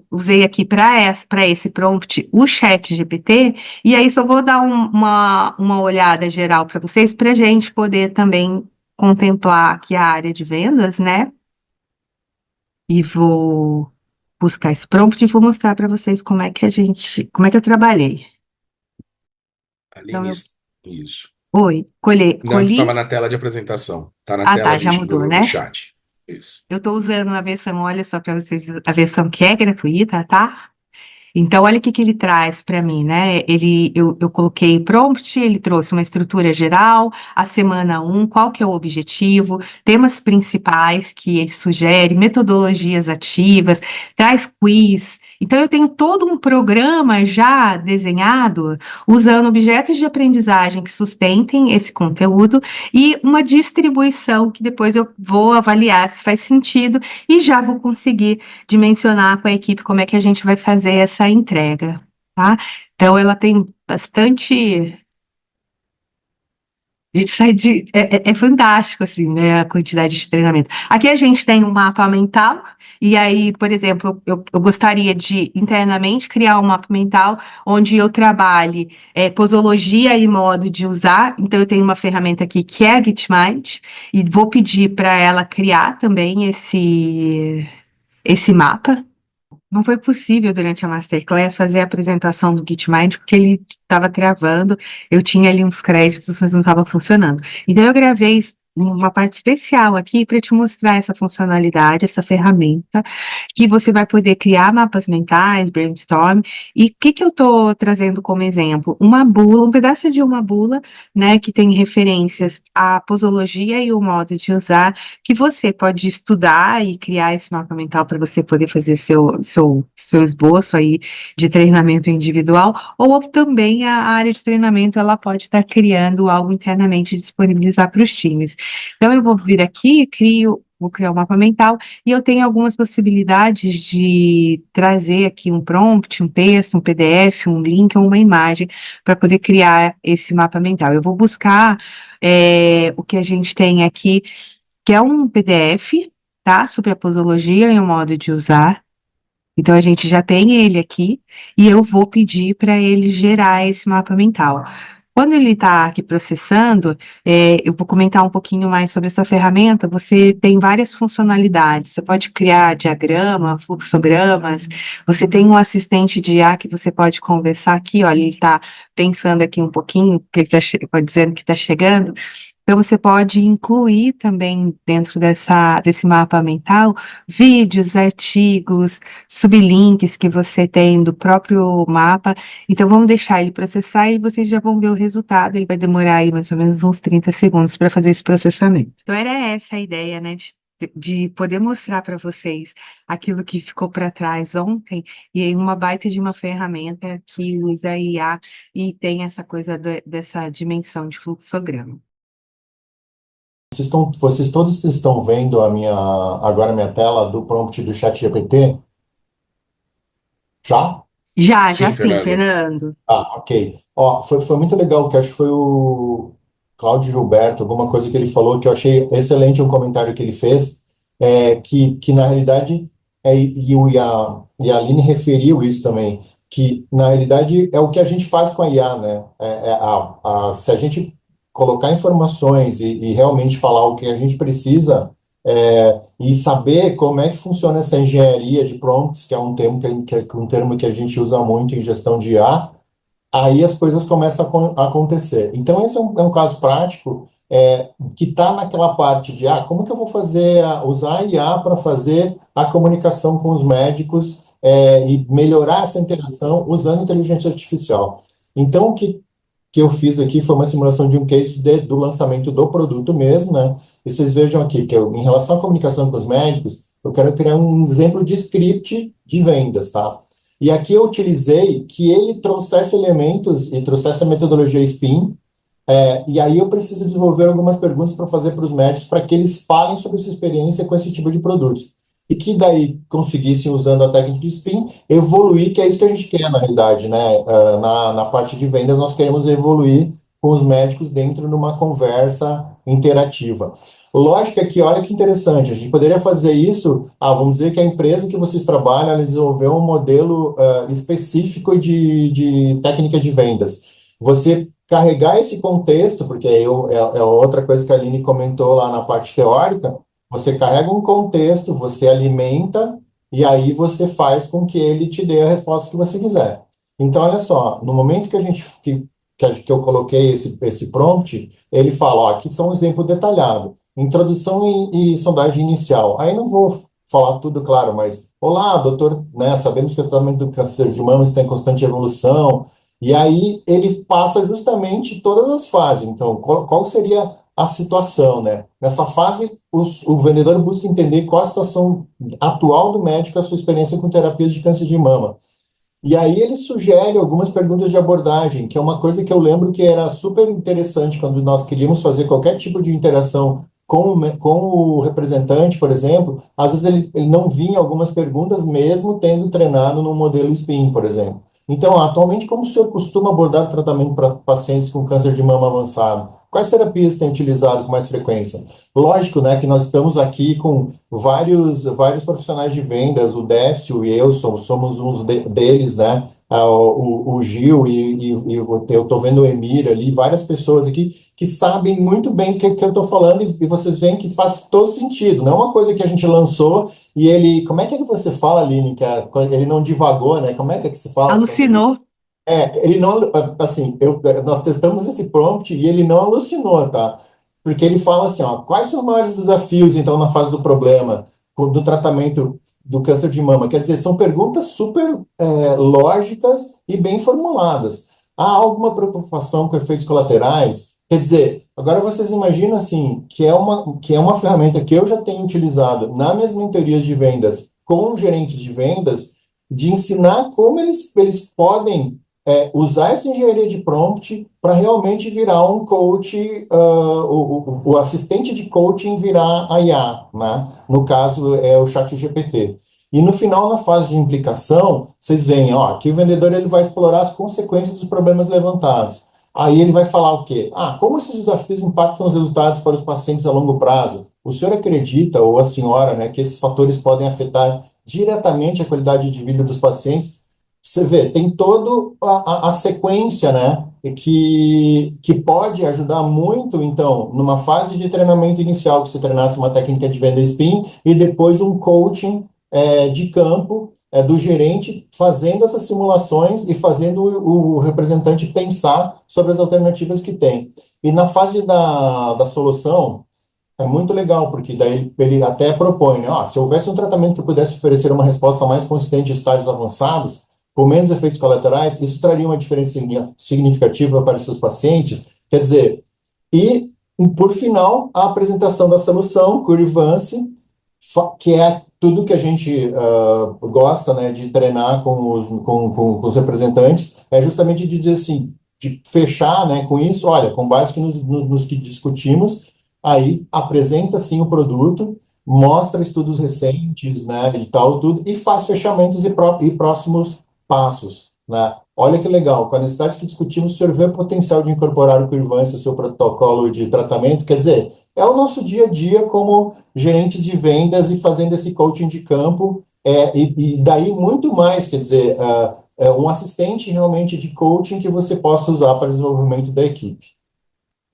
usei aqui para esse prompt o chat GPT, e aí só vou dar uma olhada geral para vocês, para a gente poder também contemplar aqui a área de vendas, né? E vou buscar esse prompt e vou mostrar para vocês como é que eu trabalhei. Então, Aline, isso. oi, Não, estava colhi. na tela de apresentação. Está na Ah, tela tá, já mudou, do né? chat. Isso. Eu estou usando a versão, olha só para vocês, a versão que é gratuita, tá? Então, olha o que que ele traz para mim, né? Eu coloquei prompt, ele trouxe uma estrutura geral, a semana um, qual que é o objetivo, temas principais que ele sugere, metodologias ativas, traz quiz. Então, eu tenho todo um programa já desenhado, usando objetos de aprendizagem que sustentem esse conteúdo e uma distribuição que depois eu vou avaliar se faz sentido e já vou conseguir dimensionar com a equipe como é que a gente vai fazer essa entrega, tá? Então, ela tem bastante. A gente sai de. É fantástico, assim, né? A quantidade de treinamento. Aqui a gente tem um mapa mental, e aí, por exemplo, eu gostaria de internamente criar um mapa mental onde eu trabalhe posologia e modo de usar. Então, eu tenho uma ferramenta aqui que é a Gitmind, e vou pedir para ela criar também esse mapa. Não foi possível durante a Masterclass fazer a apresentação do Gitmind, porque ele estava travando, eu tinha ali uns créditos, mas não estava funcionando. Então eu gravei uma parte especial aqui para te mostrar essa funcionalidade, essa ferramenta, que você vai poder criar mapas mentais, brainstorm, e o que que eu estou trazendo como exemplo? Uma bula, um pedaço de uma bula, né, que tem referências à posologia e o modo de usar, que você pode estudar e criar esse mapa mental para você poder fazer seu esboço aí de treinamento individual, ou também a área de treinamento ela pode estar criando algo internamente e disponibilizar para os times. Então eu vou vir aqui, vou criar um mapa mental e eu tenho algumas possibilidades de trazer aqui um prompt, um texto, um PDF, um link ou uma imagem para poder criar esse mapa mental. Eu vou buscar o que a gente tem aqui que é um PDF, tá? Sobre a posologia e o modo de usar. Então, a gente já tem ele aqui e eu vou pedir para ele gerar esse mapa mental. Quando ele está aqui processando, eu vou comentar um pouquinho mais sobre essa ferramenta. Você tem várias funcionalidades. Você pode criar diagrama, fluxogramas. Você tem um assistente de IA que você pode conversar aqui. Olha, ele está pensando aqui um pouquinho, que ele está dizendo que está chegando. Então, você pode incluir também dentro desse mapa mental vídeos, artigos, sublinks que você tem do próprio mapa. Então, vamos deixar ele processar e vocês já vão ver o resultado. Ele vai demorar aí mais ou menos uns 30 segundos para fazer esse processamento. Então, era essa a ideia, né? De poder mostrar para vocês aquilo que ficou para trás ontem, e aí uma baita de uma ferramenta que usa IA e tem essa coisa dessa dimensão de fluxograma. Vocês todos estão vendo agora a minha tela do prompt do ChatGPT? Já? Já Sim, sim, Fernando. Fernando. Ah, ok. Ó, foi muito legal, que acho que foi o Cláudio Gilberto, alguma coisa que ele falou que eu achei excelente um comentário que ele fez, que na realidade, e a Aline referiu isso também, que na realidade é o que a gente faz com a IA, né? Se a gente colocar informações e realmente falar o que a gente precisa, e saber como é que funciona essa engenharia de prompts, que é um termo um termo que a gente usa muito em gestão de IA, aí as coisas começam a acontecer. Então, esse é um caso prático que está naquela parte de como que eu vou usar a IA para fazer a comunicação com os médicos e melhorar essa interação usando inteligência artificial. Então, o que eu fiz aqui foi uma simulação de um case do lançamento do produto mesmo, né? E vocês vejam aqui que em relação à comunicação com os médicos, eu quero criar um exemplo de script de vendas, tá? E aqui eu utilizei que ele trouxesse elementos e trouxesse a metodologia SPIN, e aí eu preciso desenvolver algumas perguntas para fazer para os médicos para que eles falem sobre sua experiência com esse tipo de produtos. E que daí conseguissem, usando a técnica de SPIN, evoluir, que é isso que a gente quer na realidade, né? Na parte de vendas, nós queremos evoluir com os médicos dentro de uma conversa interativa. Lógico que, olha que interessante, a gente poderia fazer isso, vamos dizer que a empresa que vocês trabalham, ela desenvolveu um modelo específico de técnica de vendas. Você carregar esse contexto, porque é outra coisa que a Aline comentou lá na parte teórica, você carrega um contexto, você alimenta, e aí você faz com que ele te dê a resposta que você quiser. Então, olha só, no momento que eu coloquei esse prompt, ele fala, ó, aqui são um exemplo detalhado. Introdução e sondagem inicial. Aí não vou falar tudo, claro, mas, olá, doutor, né, sabemos que o tratamento do câncer de mama está em constante evolução, e aí ele passa justamente todas as fases. Então, qual seria a situação, né? Nessa fase, o vendedor busca entender qual a situação atual do médico, a sua experiência com terapias de câncer de mama. E aí ele sugere algumas perguntas de abordagem, que é uma coisa que eu lembro que era super interessante quando nós queríamos fazer qualquer tipo de interação com o representante, por exemplo. Às vezes ele não vinha algumas perguntas, mesmo tendo treinado no modelo SPIN, por exemplo. Então, atualmente, como o senhor costuma abordar o tratamento para pacientes com câncer de mama avançado? Quais terapias tem utilizado com mais frequência? Lógico, né, que nós estamos aqui com vários profissionais de vendas, o Décio e eu somos uns deles, né? O Gil eu estou vendo o Emir ali, várias pessoas aqui que sabem muito bem o que eu estou falando e vocês veem que faz todo sentido. Não é uma coisa que a gente lançou e ele... Como é que você fala, Aline, ele não divagou, né? Como é que se fala quando ele... Alucinou. Ele não, assim, nós testamos esse prompt e ele não alucinou, tá? Porque ele fala assim, ó, quais são os maiores desafios, então, na fase do problema, do tratamento do câncer de mama? Quer dizer, são perguntas super lógicas e bem formuladas. Há alguma preocupação com efeitos colaterais? Quer dizer, agora vocês imaginam, assim, que é uma ferramenta que eu já tenho utilizado nas minhas mentorias de vendas com gerentes de vendas, de ensinar como eles podem usar essa engenharia de prompt para realmente virar um coach, o assistente de coaching virar a IA, né? No caso, é o chat GPT. E no final, na fase de implicação, vocês veem, ó, que o vendedor ele vai explorar as consequências dos problemas levantados. Aí ele vai falar o quê? Como esses desafios impactam os resultados para os pacientes a longo prazo? O senhor acredita, ou a senhora, né, que esses fatores podem afetar diretamente a qualidade de vida dos pacientes? Você vê, tem toda a sequência, né, que pode ajudar muito, então, numa fase de treinamento inicial, que você treinasse uma técnica de venda SPIN, e depois um coaching de campo do gerente, fazendo essas simulações e fazendo o representante pensar sobre as alternativas que tem. E na fase da solução, é muito legal, porque daí ele até propõe, né? Se houvesse um tratamento que pudesse oferecer uma resposta mais consistente em estágios avançados, com menos efeitos colaterais, isso traria uma diferença significativa para os seus pacientes. Quer dizer, e, por final, a apresentação da solução, Curvance, que é tudo que a gente gosta, né, de treinar com os representantes, é justamente de dizer assim, de fechar, né, com isso, olha, com base nos que discutimos, aí apresenta sim o produto, mostra estudos recentes, né, e tal, tudo, e faz fechamentos e próximos passos, né? Olha que legal, com a necessidade que discutimos, o senhor vê o potencial de incorporar o Quirvance no seu protocolo de tratamento? Quer dizer, é o nosso dia a dia como gerentes de vendas e fazendo esse coaching de campo, e daí muito mais, quer dizer, um assistente realmente de coaching que você possa usar para desenvolvimento da equipe.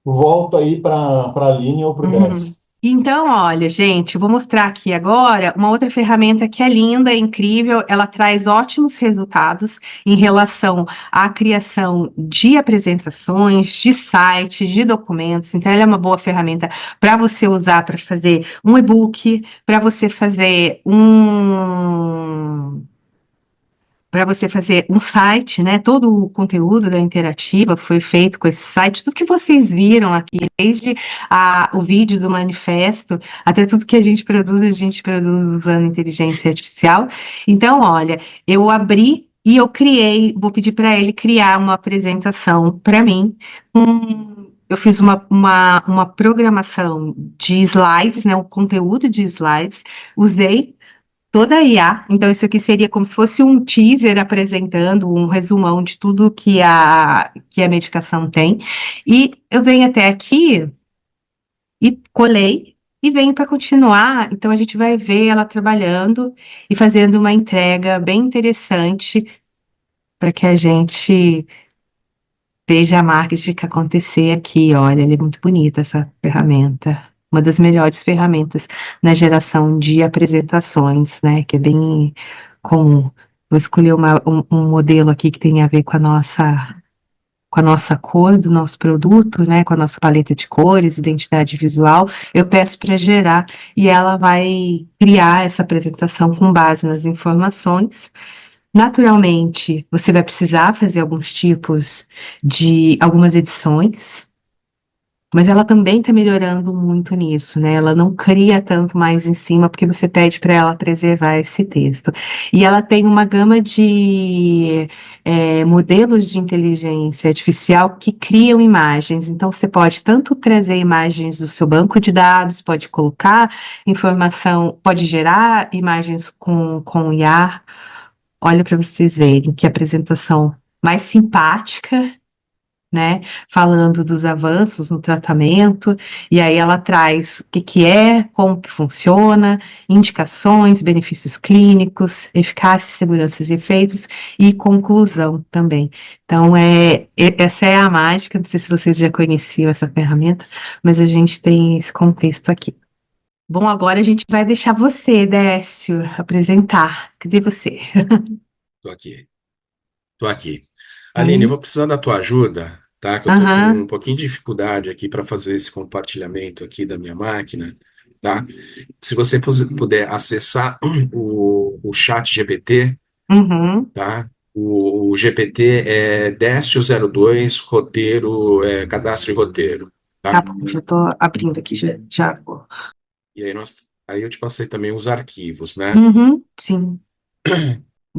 Volto aí para a linha ou para o Uhum. Décio. Então, olha, gente, eu vou mostrar aqui agora uma outra ferramenta que é linda, é incrível, ela traz ótimos resultados em relação à criação de apresentações, de sites, de documentos. Então, ela é uma boa ferramenta para você usar para fazer um e-book, para você fazer um site, né? Todo o conteúdo da Interativa foi feito com esse site, tudo que vocês viram aqui, desde o vídeo do manifesto, até tudo que a gente produz usando inteligência artificial. Então, olha, eu abri e eu criei, vou pedir para ele criar uma apresentação para mim. Eu fiz uma programação de slides, né? O conteúdo de slides, usei toda a IA. Então, isso aqui seria como se fosse um teaser apresentando um resumão de tudo que a medicação tem. E eu venho até aqui e colei e venho para continuar. Então, a gente vai ver ela trabalhando e fazendo uma entrega bem interessante para que a gente veja a marketing que acontecer aqui. Olha, ela é muito bonita essa ferramenta. Uma das melhores ferramentas na geração de apresentações, né? Que é bem comum. Vou escolher um modelo aqui que tem a ver com a nossa cor do nosso produto, né? Com a nossa paleta de cores, identidade visual. Eu peço para gerar e ela vai criar essa apresentação com base nas informações. Naturalmente, você vai precisar fazer alguns tipos de algumas edições, mas ela também está melhorando muito nisso, né? Ela não cria tanto mais em cima, porque você pede para ela preservar esse texto. E ela tem uma gama de modelos de inteligência artificial que criam imagens. Então, você pode tanto trazer imagens do seu banco de dados, pode colocar informação, pode gerar imagens com IA. Olha para vocês verem que apresentação mais simpática, né? Falando dos avanços no tratamento, e aí ela traz o que que é, como que funciona, indicações, benefícios clínicos, eficácia, segurança e efeitos, e conclusão também. Então, essa é a mágica, não sei se vocês já conheciam essa ferramenta, mas a gente tem esse contexto aqui. Bom, agora a gente vai deixar você, Décio, apresentar. Cadê você? Tô aqui, tô aqui. Aline, eu Aí? vou precisar da tua ajuda, tá? Que eu tô com um Aham. pouquinho de dificuldade aqui para fazer esse compartilhamento aqui da minha máquina, tá? Se você puder acessar o chat GPT, Uhum. tá? O GPT é Décio 02 roteiro, cadastro e roteiro, Tá tá? bom, já tô abrindo aqui, já vou. E aí eu te passei também os arquivos, né? Uhum, sim.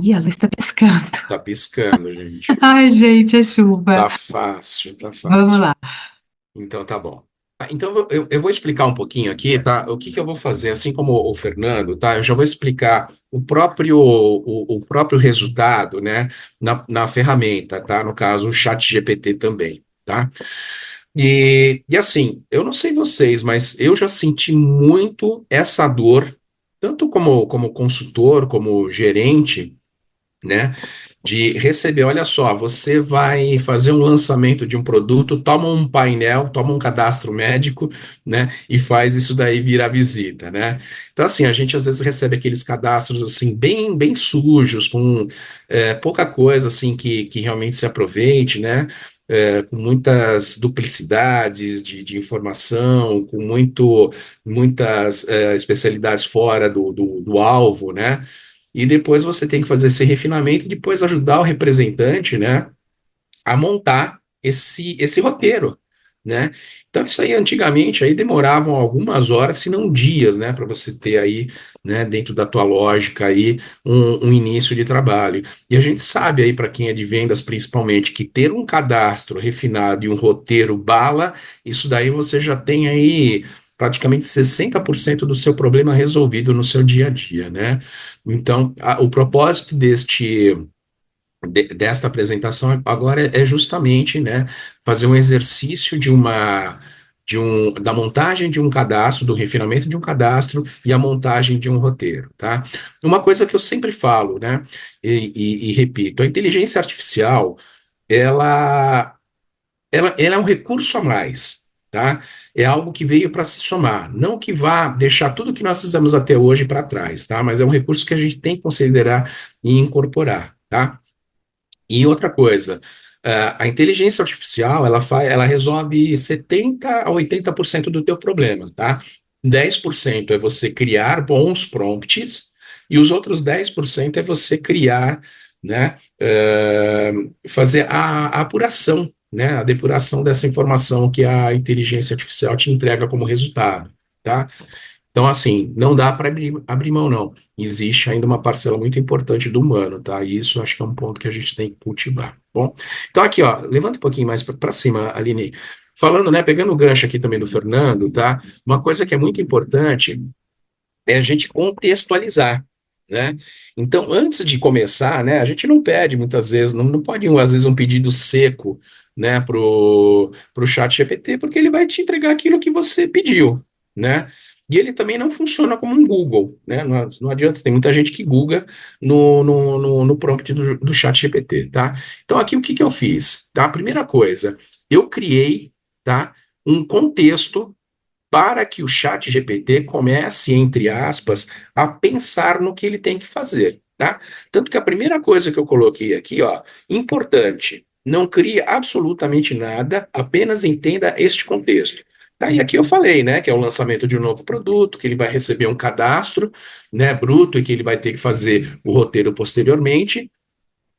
Ih, ela está piscando. Tá piscando, gente. Ai, gente, é chuva. Tá fácil, tá Vamos fácil. lá. Então tá bom. Então eu vou explicar um pouquinho aqui, tá? O que que eu vou fazer, assim como o Fernando, tá? Eu já vou explicar o próprio resultado, né? Na ferramenta, tá? No caso, o chat GPT também, tá? E assim, eu não sei vocês, mas eu já senti muito essa dor, tanto como consultor, como gerente, né? De receber, olha só, você vai fazer um lançamento de um produto, toma um painel, toma um cadastro médico, né? E faz isso daí virar visita, né? Então, assim, a gente às vezes recebe aqueles cadastros assim, bem, bem sujos, com pouca coisa assim que realmente se aproveite, né? Com muitas duplicidades de informação, com muitas especialidades fora do alvo, né? E depois você tem que fazer esse refinamento e depois ajudar o representante, né, a montar esse roteiro, né? Então isso aí antigamente aí demoravam algumas horas, se não dias, né, para você ter aí, né, dentro da tua lógica aí um início de trabalho. E a gente sabe aí para quem é de vendas principalmente que ter um cadastro refinado e um roteiro bala, isso daí você já tem aí praticamente 60% do seu problema resolvido no seu dia a dia, né? Então, o propósito desta apresentação agora é justamente, né, fazer um exercício da montagem de um cadastro, do refinamento de um cadastro e a montagem de um roteiro, tá? Uma coisa que eu sempre falo, né, e repito, a inteligência artificial, ela, ela é um recurso a mais, tá? É algo que veio para se somar, não que vá deixar tudo que nós fizemos até hoje para trás, tá? Mas é um recurso que a gente tem que considerar e incorporar, tá? E outra coisa, a inteligência artificial, ela resolve 70 a 80% do teu problema, tá? 10% é você criar bons prompts e os outros 10% é você criar, né, fazer a apuração, né, a depuração dessa informação que a inteligência artificial te entrega como resultado, tá? Então, assim, não dá para abrir mão, não. Existe ainda uma parcela muito importante do humano, tá? E isso acho que é um ponto que a gente tem que cultivar. Bom, então aqui, ó, levanta um pouquinho mais para cima, Aline. Falando, né, pegando o gancho aqui também do Fernando, tá? Uma coisa que é muito importante é a gente contextualizar, né? Então, antes de começar, né, a gente não pede muitas vezes, não pode, às vezes, um pedido seco, né, pro chat GPT, porque ele vai te entregar aquilo que você pediu, né? E ele também não funciona como um Google, né? Não adianta, tem muita gente que Google no prompt do chat GPT, tá? Então, aqui o que que eu fiz? Tá? A primeira coisa, eu criei, tá, um contexto para que o chat GPT comece, entre aspas, a pensar no que ele tem que fazer, tá? Tanto que a primeira coisa que eu coloquei aqui, ó, importante, não crie absolutamente nada, apenas entenda este contexto. Tá, e aqui eu falei, né, que é o lançamento de um novo produto, que ele vai receber um cadastro, né, bruto, e que ele vai ter que fazer o roteiro posteriormente,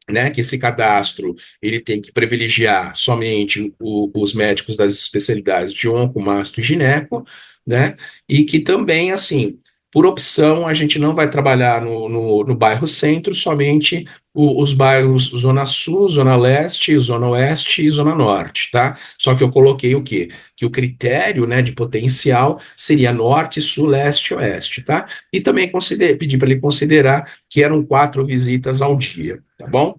né, que esse cadastro ele tem que privilegiar somente os médicos das especialidades de onco, mastro e gineco, né, e que também, assim, por opção, a gente não vai trabalhar no bairro centro, somente os bairros Zona Sul, Zona Leste, Zona Oeste e Zona Norte, tá? Só que eu coloquei o quê? Que o critério, né, de potencial seria Norte, Sul, Leste e Oeste, tá? E também pedi para ele considerar que eram 4 visitas ao dia, tá bom?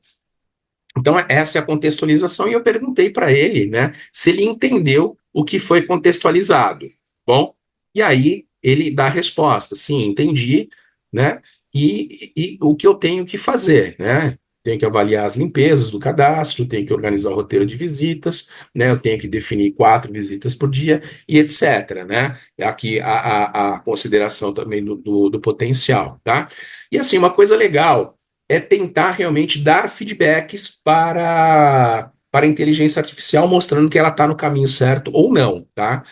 Então, essa é a contextualização, e eu perguntei para ele, né, se ele entendeu o que foi contextualizado. Bom, e aí ele dá a resposta: sim, entendi, né, e o que eu tenho que fazer, né? Tenho que avaliar as limpezas do cadastro, tenho que organizar o roteiro de visitas, né? Eu tenho que definir 4 visitas por dia e etc, né? Aqui a consideração também do potencial, tá? E assim, uma coisa legal é tentar realmente dar feedbacks para a inteligência artificial, mostrando que ela está no caminho certo ou não, tá?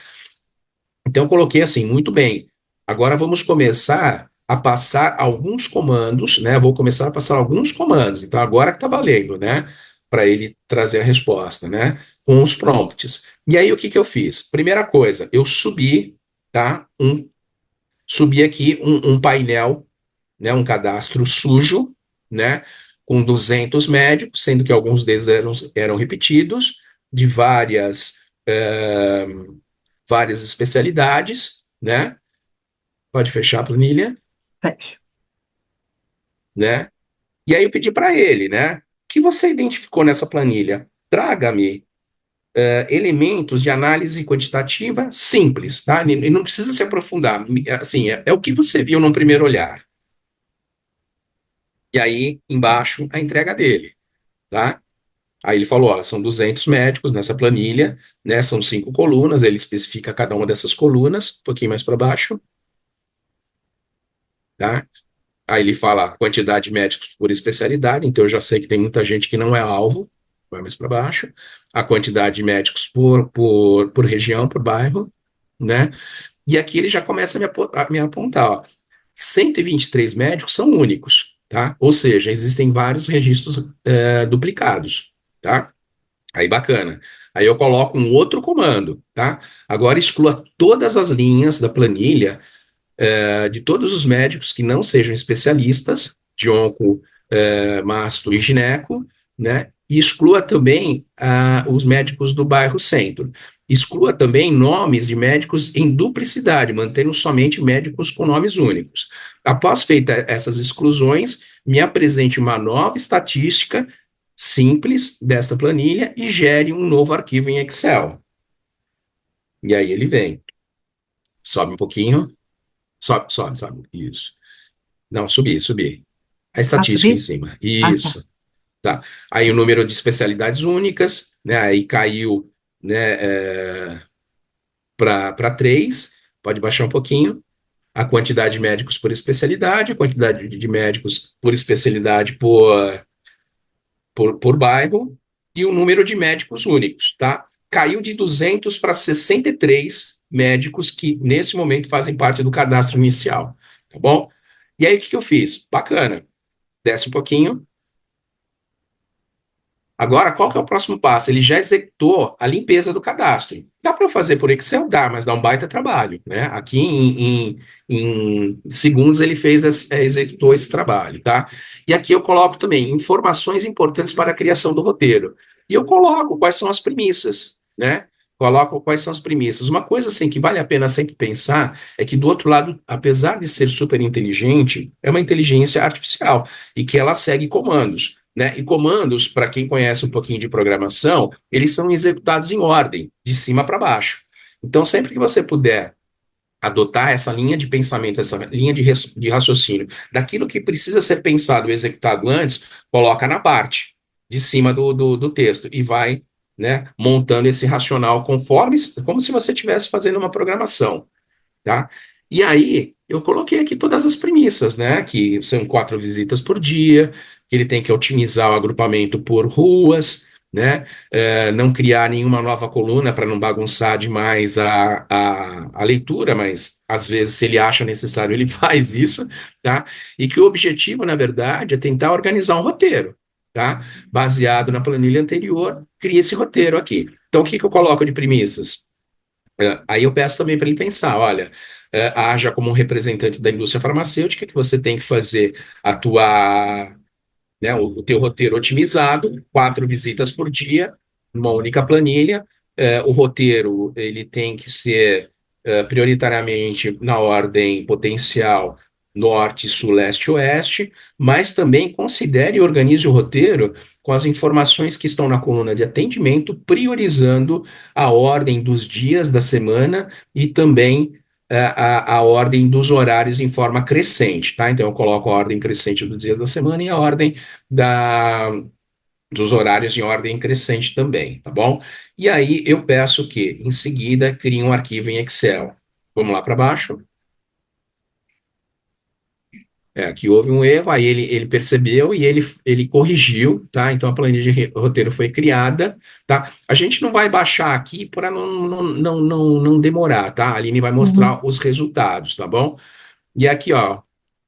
Então, eu coloquei assim, muito bem. Agora vamos começar a passar alguns comandos, né? Vou começar a passar alguns comandos. Então, agora que está valendo, né? Para ele trazer a resposta, né? Com os prompts. E aí, o que que eu fiz? Primeira coisa, eu subi, tá? Subi aqui um painel, né, um cadastro sujo, né, com 200 médicos, sendo que alguns deles eram repetidos, de várias especialidades, né? Pode fechar a planilha, Fecha. né? E aí eu pedi para ele, né? O que você identificou nessa planilha? Traga-me elementos de análise quantitativa simples, tá? E não precisa se aprofundar. Assim, é o que você viu no primeiro olhar. E aí, embaixo, a entrega dele, tá? Aí ele falou, ó, são 200 médicos nessa planilha, né? São 5 colunas, ele especifica cada uma dessas colunas, um pouquinho mais para baixo, tá? Aí ele fala a quantidade de médicos por especialidade, então eu já sei que tem muita gente que não é alvo, vai mais para baixo. A quantidade de médicos por região, por bairro, né? E aqui ele já começa a me apontar, ó, 123 médicos são únicos, tá? Ou seja, existem vários registros duplicados, tá? Aí bacana. Aí eu coloco um outro comando, tá? Agora exclua todas as linhas da planilha de todos os médicos que não sejam especialistas de onco, mastro e gineco, né? E exclua também os médicos do bairro centro. Exclua também nomes de médicos em duplicidade, mantendo somente médicos com nomes únicos. Após feitas essas exclusões, me apresente uma nova estatística simples desta planilha e gere um novo arquivo em Excel. E aí ele vem, sobe um pouquinho, sobe, isso. Não, subir. A Ah, estatística em subi? cima, Ah, tá. isso. Tá. Aí o número de especialidades únicas, né? Aí caiu, né, para 3, pode baixar um pouquinho. A quantidade de médicos por especialidade, a quantidade de médicos por especialidade por bairro e o número de médicos únicos, tá? Caiu de 200 para 63 médicos que, nesse momento, fazem parte do cadastro inicial, tá bom? E aí, o que que eu fiz? Bacana. Desce um pouquinho. Agora, qual que é o próximo passo? Ele já executou a limpeza do cadastro. Dá para eu fazer por Excel? Dá, mas dá um baita trabalho, né? Aqui em segundos ele executou esse trabalho, tá? E aqui eu coloco também informações importantes para a criação do roteiro. E eu coloco quais são as premissas, né? Coloco quais são as premissas. Uma coisa assim que vale a pena sempre pensar é que do outro lado, apesar de ser super inteligente, é uma inteligência artificial e que ela segue comandos, né? E comandos, para quem conhece um pouquinho de programação, eles são executados em ordem, de cima para baixo. Então, sempre que você puder adotar essa linha de pensamento, essa linha de raciocínio, daquilo que precisa ser pensado e executado antes, coloca na parte de cima do texto e vai, né, montando esse racional conforme, como se você estivesse fazendo uma programação, tá? E aí, eu coloquei aqui todas as premissas, né? Que são 4 visitas por dia, que ele tem que otimizar o agrupamento por ruas, né? Não criar nenhuma nova coluna para não bagunçar demais a leitura, mas às vezes, se ele acha necessário, ele faz isso, tá? E que o objetivo, na verdade, é tentar organizar um roteiro, tá? Baseado na planilha anterior, cria esse roteiro aqui. Então, o que que eu coloco de premissas? Aí eu peço também para ele pensar, olha, haja como um representante da indústria farmacêutica que você tem que fazer a tua, né, o teu roteiro otimizado, 4 visitas por dia, numa única planilha. O roteiro ele tem que ser prioritariamente na ordem potencial norte, sul, leste, oeste, mas também considere e organize o roteiro com as informações que estão na coluna de atendimento, priorizando a ordem dos dias da semana e também a ordem dos horários em forma crescente, tá? Então eu coloco a ordem crescente dos dias da semana e a ordem da, dos horários em ordem crescente também, tá bom? E aí eu peço que, em seguida, crie um arquivo em Excel. Vamos lá para baixo. Aqui houve um erro, aí ele percebeu e ele corrigiu, tá? Então a planilha de roteiro foi criada, tá? A gente não vai baixar aqui para não demorar, tá? A Aline vai Uhum. mostrar os resultados, tá bom? E aqui, ó, o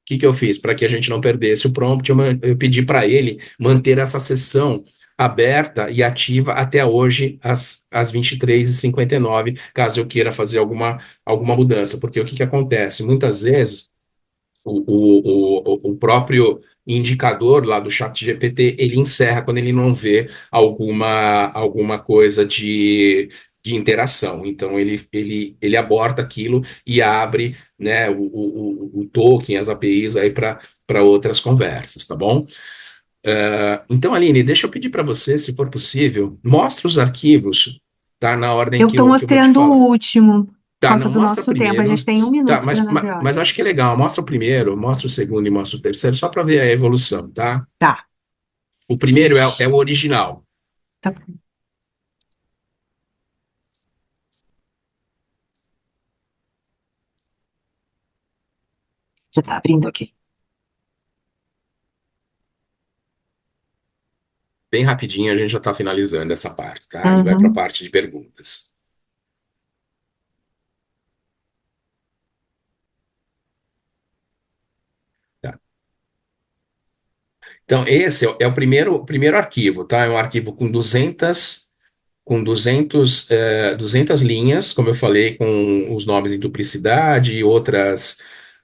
que que eu fiz? Para que a gente não perdesse o prompt, eu pedi para ele manter essa sessão aberta e ativa até hoje, às 23h59, caso eu queira fazer alguma mudança. Porque o que que acontece? Muitas vezes, o próprio indicador lá do chat GPT, ele encerra quando ele não vê alguma coisa de interação. Então, ele aborta aquilo e abre, né, o token, as APIs aí para outras conversas, tá bom? Então, Aline, deixa eu pedir para você, se for possível, mostra os arquivos, tá, na ordem Eu que estou eu vou te mostrando falar. o último, por Tá, causa não, do mostra nosso tempo. A gente primeiro. tem um Tá, minuto mas, para mas, 9 horas. mas acho que é legal. Mostra o primeiro, mostra o segundo e mostra o terceiro, só para ver a evolução, tá? Tá. O primeiro é o original. Tá. Já está abrindo aqui. Bem rapidinho, a gente já está finalizando essa parte, tá? E vai para a Uhum. parte de perguntas. Tá. Então, esse é o primeiro arquivo, tá? É um arquivo com 200 linhas, como eu falei, com os nomes em duplicidade e outras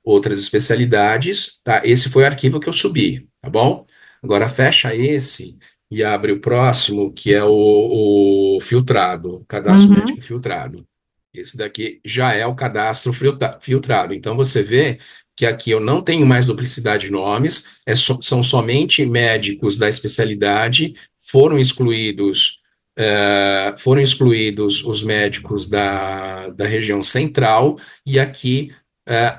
especialidades, tá? Esse foi o arquivo que eu subi, tá bom? Agora fecha esse e abre o próximo, que é o filtrado, cadastro Uhum. médico filtrado. Esse daqui já é o cadastro filtrado. Então você vê que aqui eu não tenho mais duplicidade de nomes, são somente médicos da especialidade, foram excluídos os médicos da região central, e aqui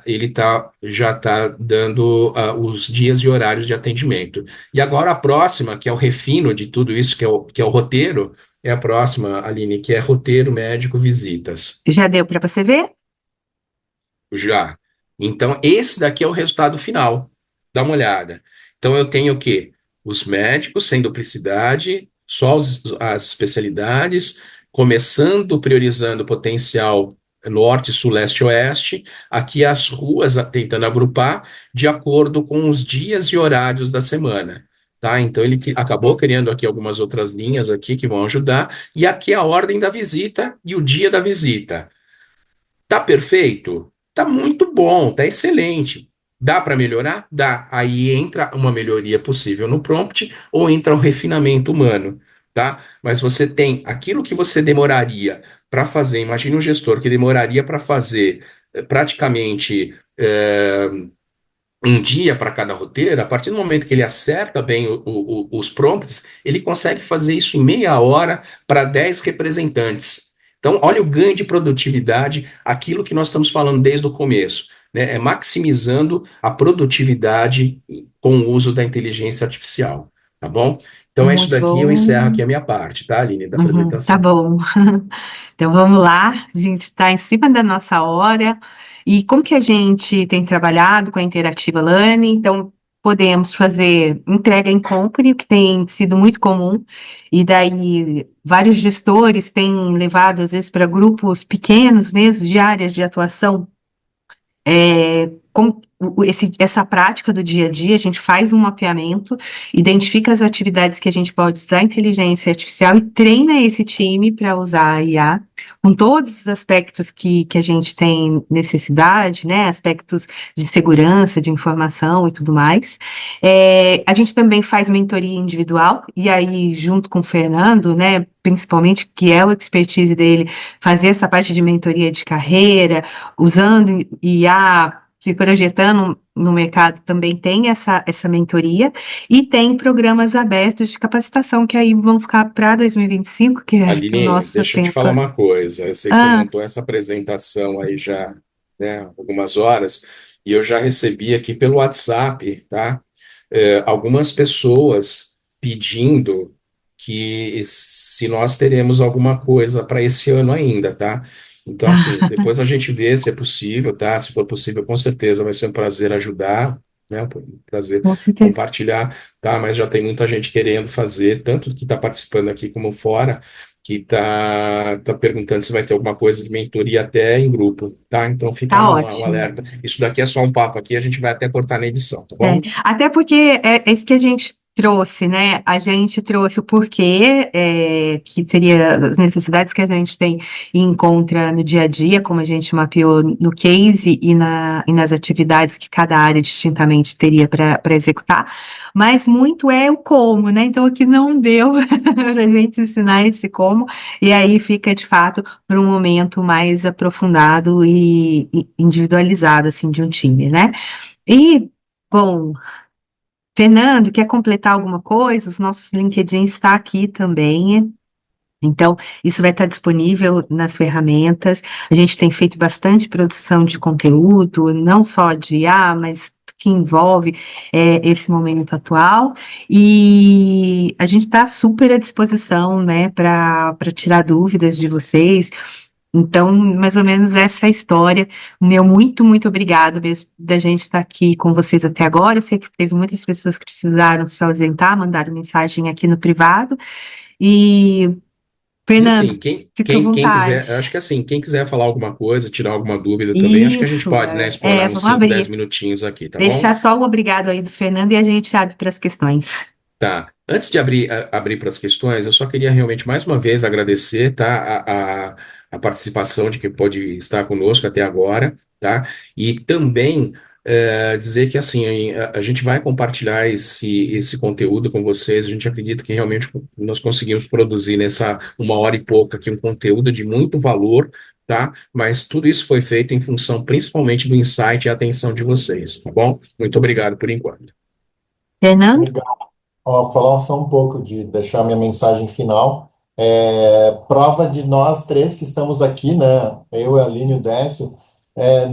ele já está dando os dias e horários de atendimento. E agora a próxima, que é o refino de tudo isso, que é o roteiro, é a próxima, Aline, que é roteiro médico visitas. Já deu para você ver? Já. Então, esse daqui é o resultado final. Dá uma olhada. Então, eu tenho o quê? Os médicos sem duplicidade, só as especialidades, começando priorizando o potencial norte, sul, leste, oeste. Aqui as ruas tentando agrupar de acordo com os dias e horários da semana. Tá? Então, ele acabou criando aqui algumas outras linhas aqui que vão ajudar. E aqui a ordem da visita e o dia da visita. Tá perfeito? Tá muito bom, tá excelente. Dá para melhorar? Dá. Aí entra uma melhoria possível no prompt ou entra o refinamento humano, tá? Mas você tem aquilo que você demoraria para fazer. Imagine um gestor que demoraria para fazer praticamente um dia para cada roteiro. A partir do momento que ele acerta bem os prompts, ele consegue fazer isso em meia hora para 10 representantes. Então, olha o ganho de produtividade, aquilo que nós estamos falando desde o começo, né? É maximizando a produtividade com o uso da inteligência artificial, tá bom? Então, é isso Muito daqui, eu encerro bom. aqui a minha parte, tá, Aline, da Tá apresentação. bom. Então vamos lá, a gente está em cima da nossa hora. E como que a gente tem trabalhado com a Interativa Learning? Então, podemos fazer entrega em company, que tem sido muito comum, e daí vários gestores têm levado, às vezes, para grupos pequenos mesmo, de áreas de atuação. Essa prática do dia a dia, a gente faz um mapeamento, identifica as atividades que a gente pode usar a inteligência artificial e treina esse time para usar a IA, com todos os aspectos que a gente tem necessidade, né? Aspectos de segurança, de informação e tudo mais. A gente também faz mentoria individual, e aí, junto com o Fernando, né? Principalmente, que é o expertise dele, fazer essa parte de mentoria de carreira, usando IA, se projetando no mercado, também tem essa mentoria, e tem programas abertos de capacitação, que aí vão ficar para 2025, que é o Aline, nosso deixa eu te tempo. falar uma coisa. Eu sei que você Ah, montou essa apresentação aí já, né, algumas horas, e eu já recebi aqui pelo WhatsApp, tá? Algumas pessoas pedindo que se nós teremos alguma coisa para esse ano ainda, tá? Então, assim, depois a gente vê se é possível, tá? Se for possível, com certeza vai ser um prazer ajudar, né? Um prazer com certeza. compartilhar, tá? Mas já tem muita gente querendo fazer, tanto que está participando aqui como fora, que tá perguntando se vai ter alguma coisa de mentoria até em grupo, tá? Então fica Tá um ótimo. alerta. Isso daqui é só um papo aqui, a gente vai até cortar na edição, tá É, bom? até porque é isso que a gente trouxe, né? A gente trouxe o porquê, que seria as necessidades que a gente tem e encontra no dia a dia, como a gente mapeou no case e nas atividades que cada área distintamente teria para executar, mas muito é o como, né? Então aqui não deu para a gente ensinar esse como, e aí fica de fato para um momento mais aprofundado e individualizado assim de um time, né? E bom, Fernando, quer completar alguma coisa? Os nossos LinkedIn está aqui também. Então, isso vai estar disponível nas ferramentas. A gente tem feito bastante produção de conteúdo, não só de IA, mas que envolve esse momento atual. E a gente está super à disposição, né, para tirar dúvidas de vocês. Então, mais ou menos essa é a história. Meu muito, muito obrigado mesmo da gente estar aqui com vocês até agora. Eu sei que teve muitas pessoas que precisaram se ausentar, mandaram mensagem aqui no privado. E, E assim, Fernando, quem, fica à quem, quem quiser, eu vontade. acho que assim, quem quiser falar alguma coisa, tirar alguma dúvida também, acho que a gente Isso, pode, né, explorar uns vamos 5, 10 abrir. minutinhos aqui, tá bom? Deixar só o obrigado aí do Fernando e a gente abre para as questões. Tá. Antes de abrir para as questões, eu só queria realmente mais uma vez agradecer, tá, a participação de quem pôde estar conosco até agora, tá? E também dizer que assim a gente vai compartilhar esse conteúdo com vocês. A gente acredita que realmente nós conseguimos produzir nessa uma hora e pouca aqui um conteúdo de muito valor, tá? Mas tudo isso foi feito em função principalmente do insight e atenção de vocês, tá bom? Muito obrigado por enquanto. Fernando? Ó, falar só um pouco de deixar minha mensagem final. Prova de nós três que estamos aqui, né? Eu, a Aline e o Décio.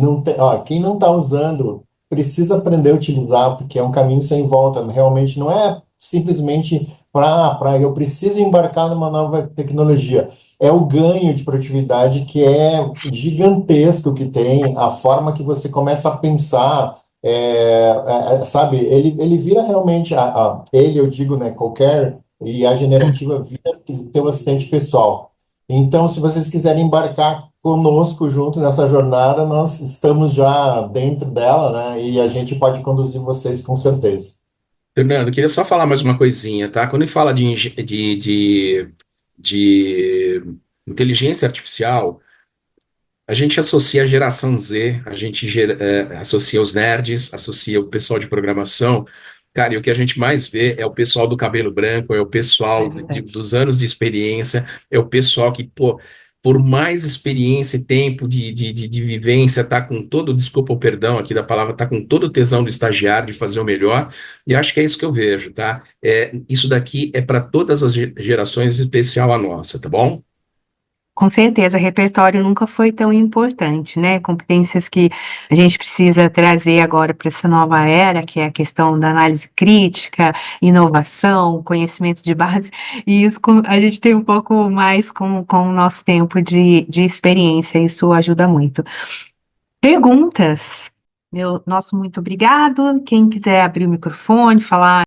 Não tem, ó, quem não está usando precisa aprender a utilizar, porque é um caminho sem volta. Realmente não é simplesmente para eu preciso embarcar numa nova tecnologia. É o ganho de produtividade que é gigantesco que tem, a forma que você começa a pensar. Sabe, ele vira realmente, ele, eu digo, né, qualquer IA generativa vira teu assistente pessoal. Então, se vocês quiserem embarcar conosco junto nessa jornada, nós estamos já dentro dela, né, e a gente pode conduzir vocês com certeza. Fernando, queria só falar mais uma coisinha, tá? Quando ele fala de inteligência artificial, a gente associa a geração Z, a gente associa os nerds, associa o pessoal de programação. Cara, e o que a gente mais vê é o pessoal do cabelo branco, é o É pessoal verdade. dos anos de experiência, é o pessoal que, pô, por mais experiência e tempo de vivência, tá com todo, desculpa o perdão aqui da palavra, tá com todo o tesão do estagiário de fazer o melhor, e acho que é isso que eu vejo, tá? Isso daqui é para todas as gerações, em especial a nossa, tá bom? Com certeza, repertório nunca foi tão importante, né? Competências que a gente precisa trazer agora para essa nova era, que é a questão da análise crítica, inovação, conhecimento de base, e isso a gente tem um pouco mais com o nosso tempo de experiência, isso ajuda muito. Perguntas? Nosso muito obrigado. Quem quiser abrir o microfone, falar.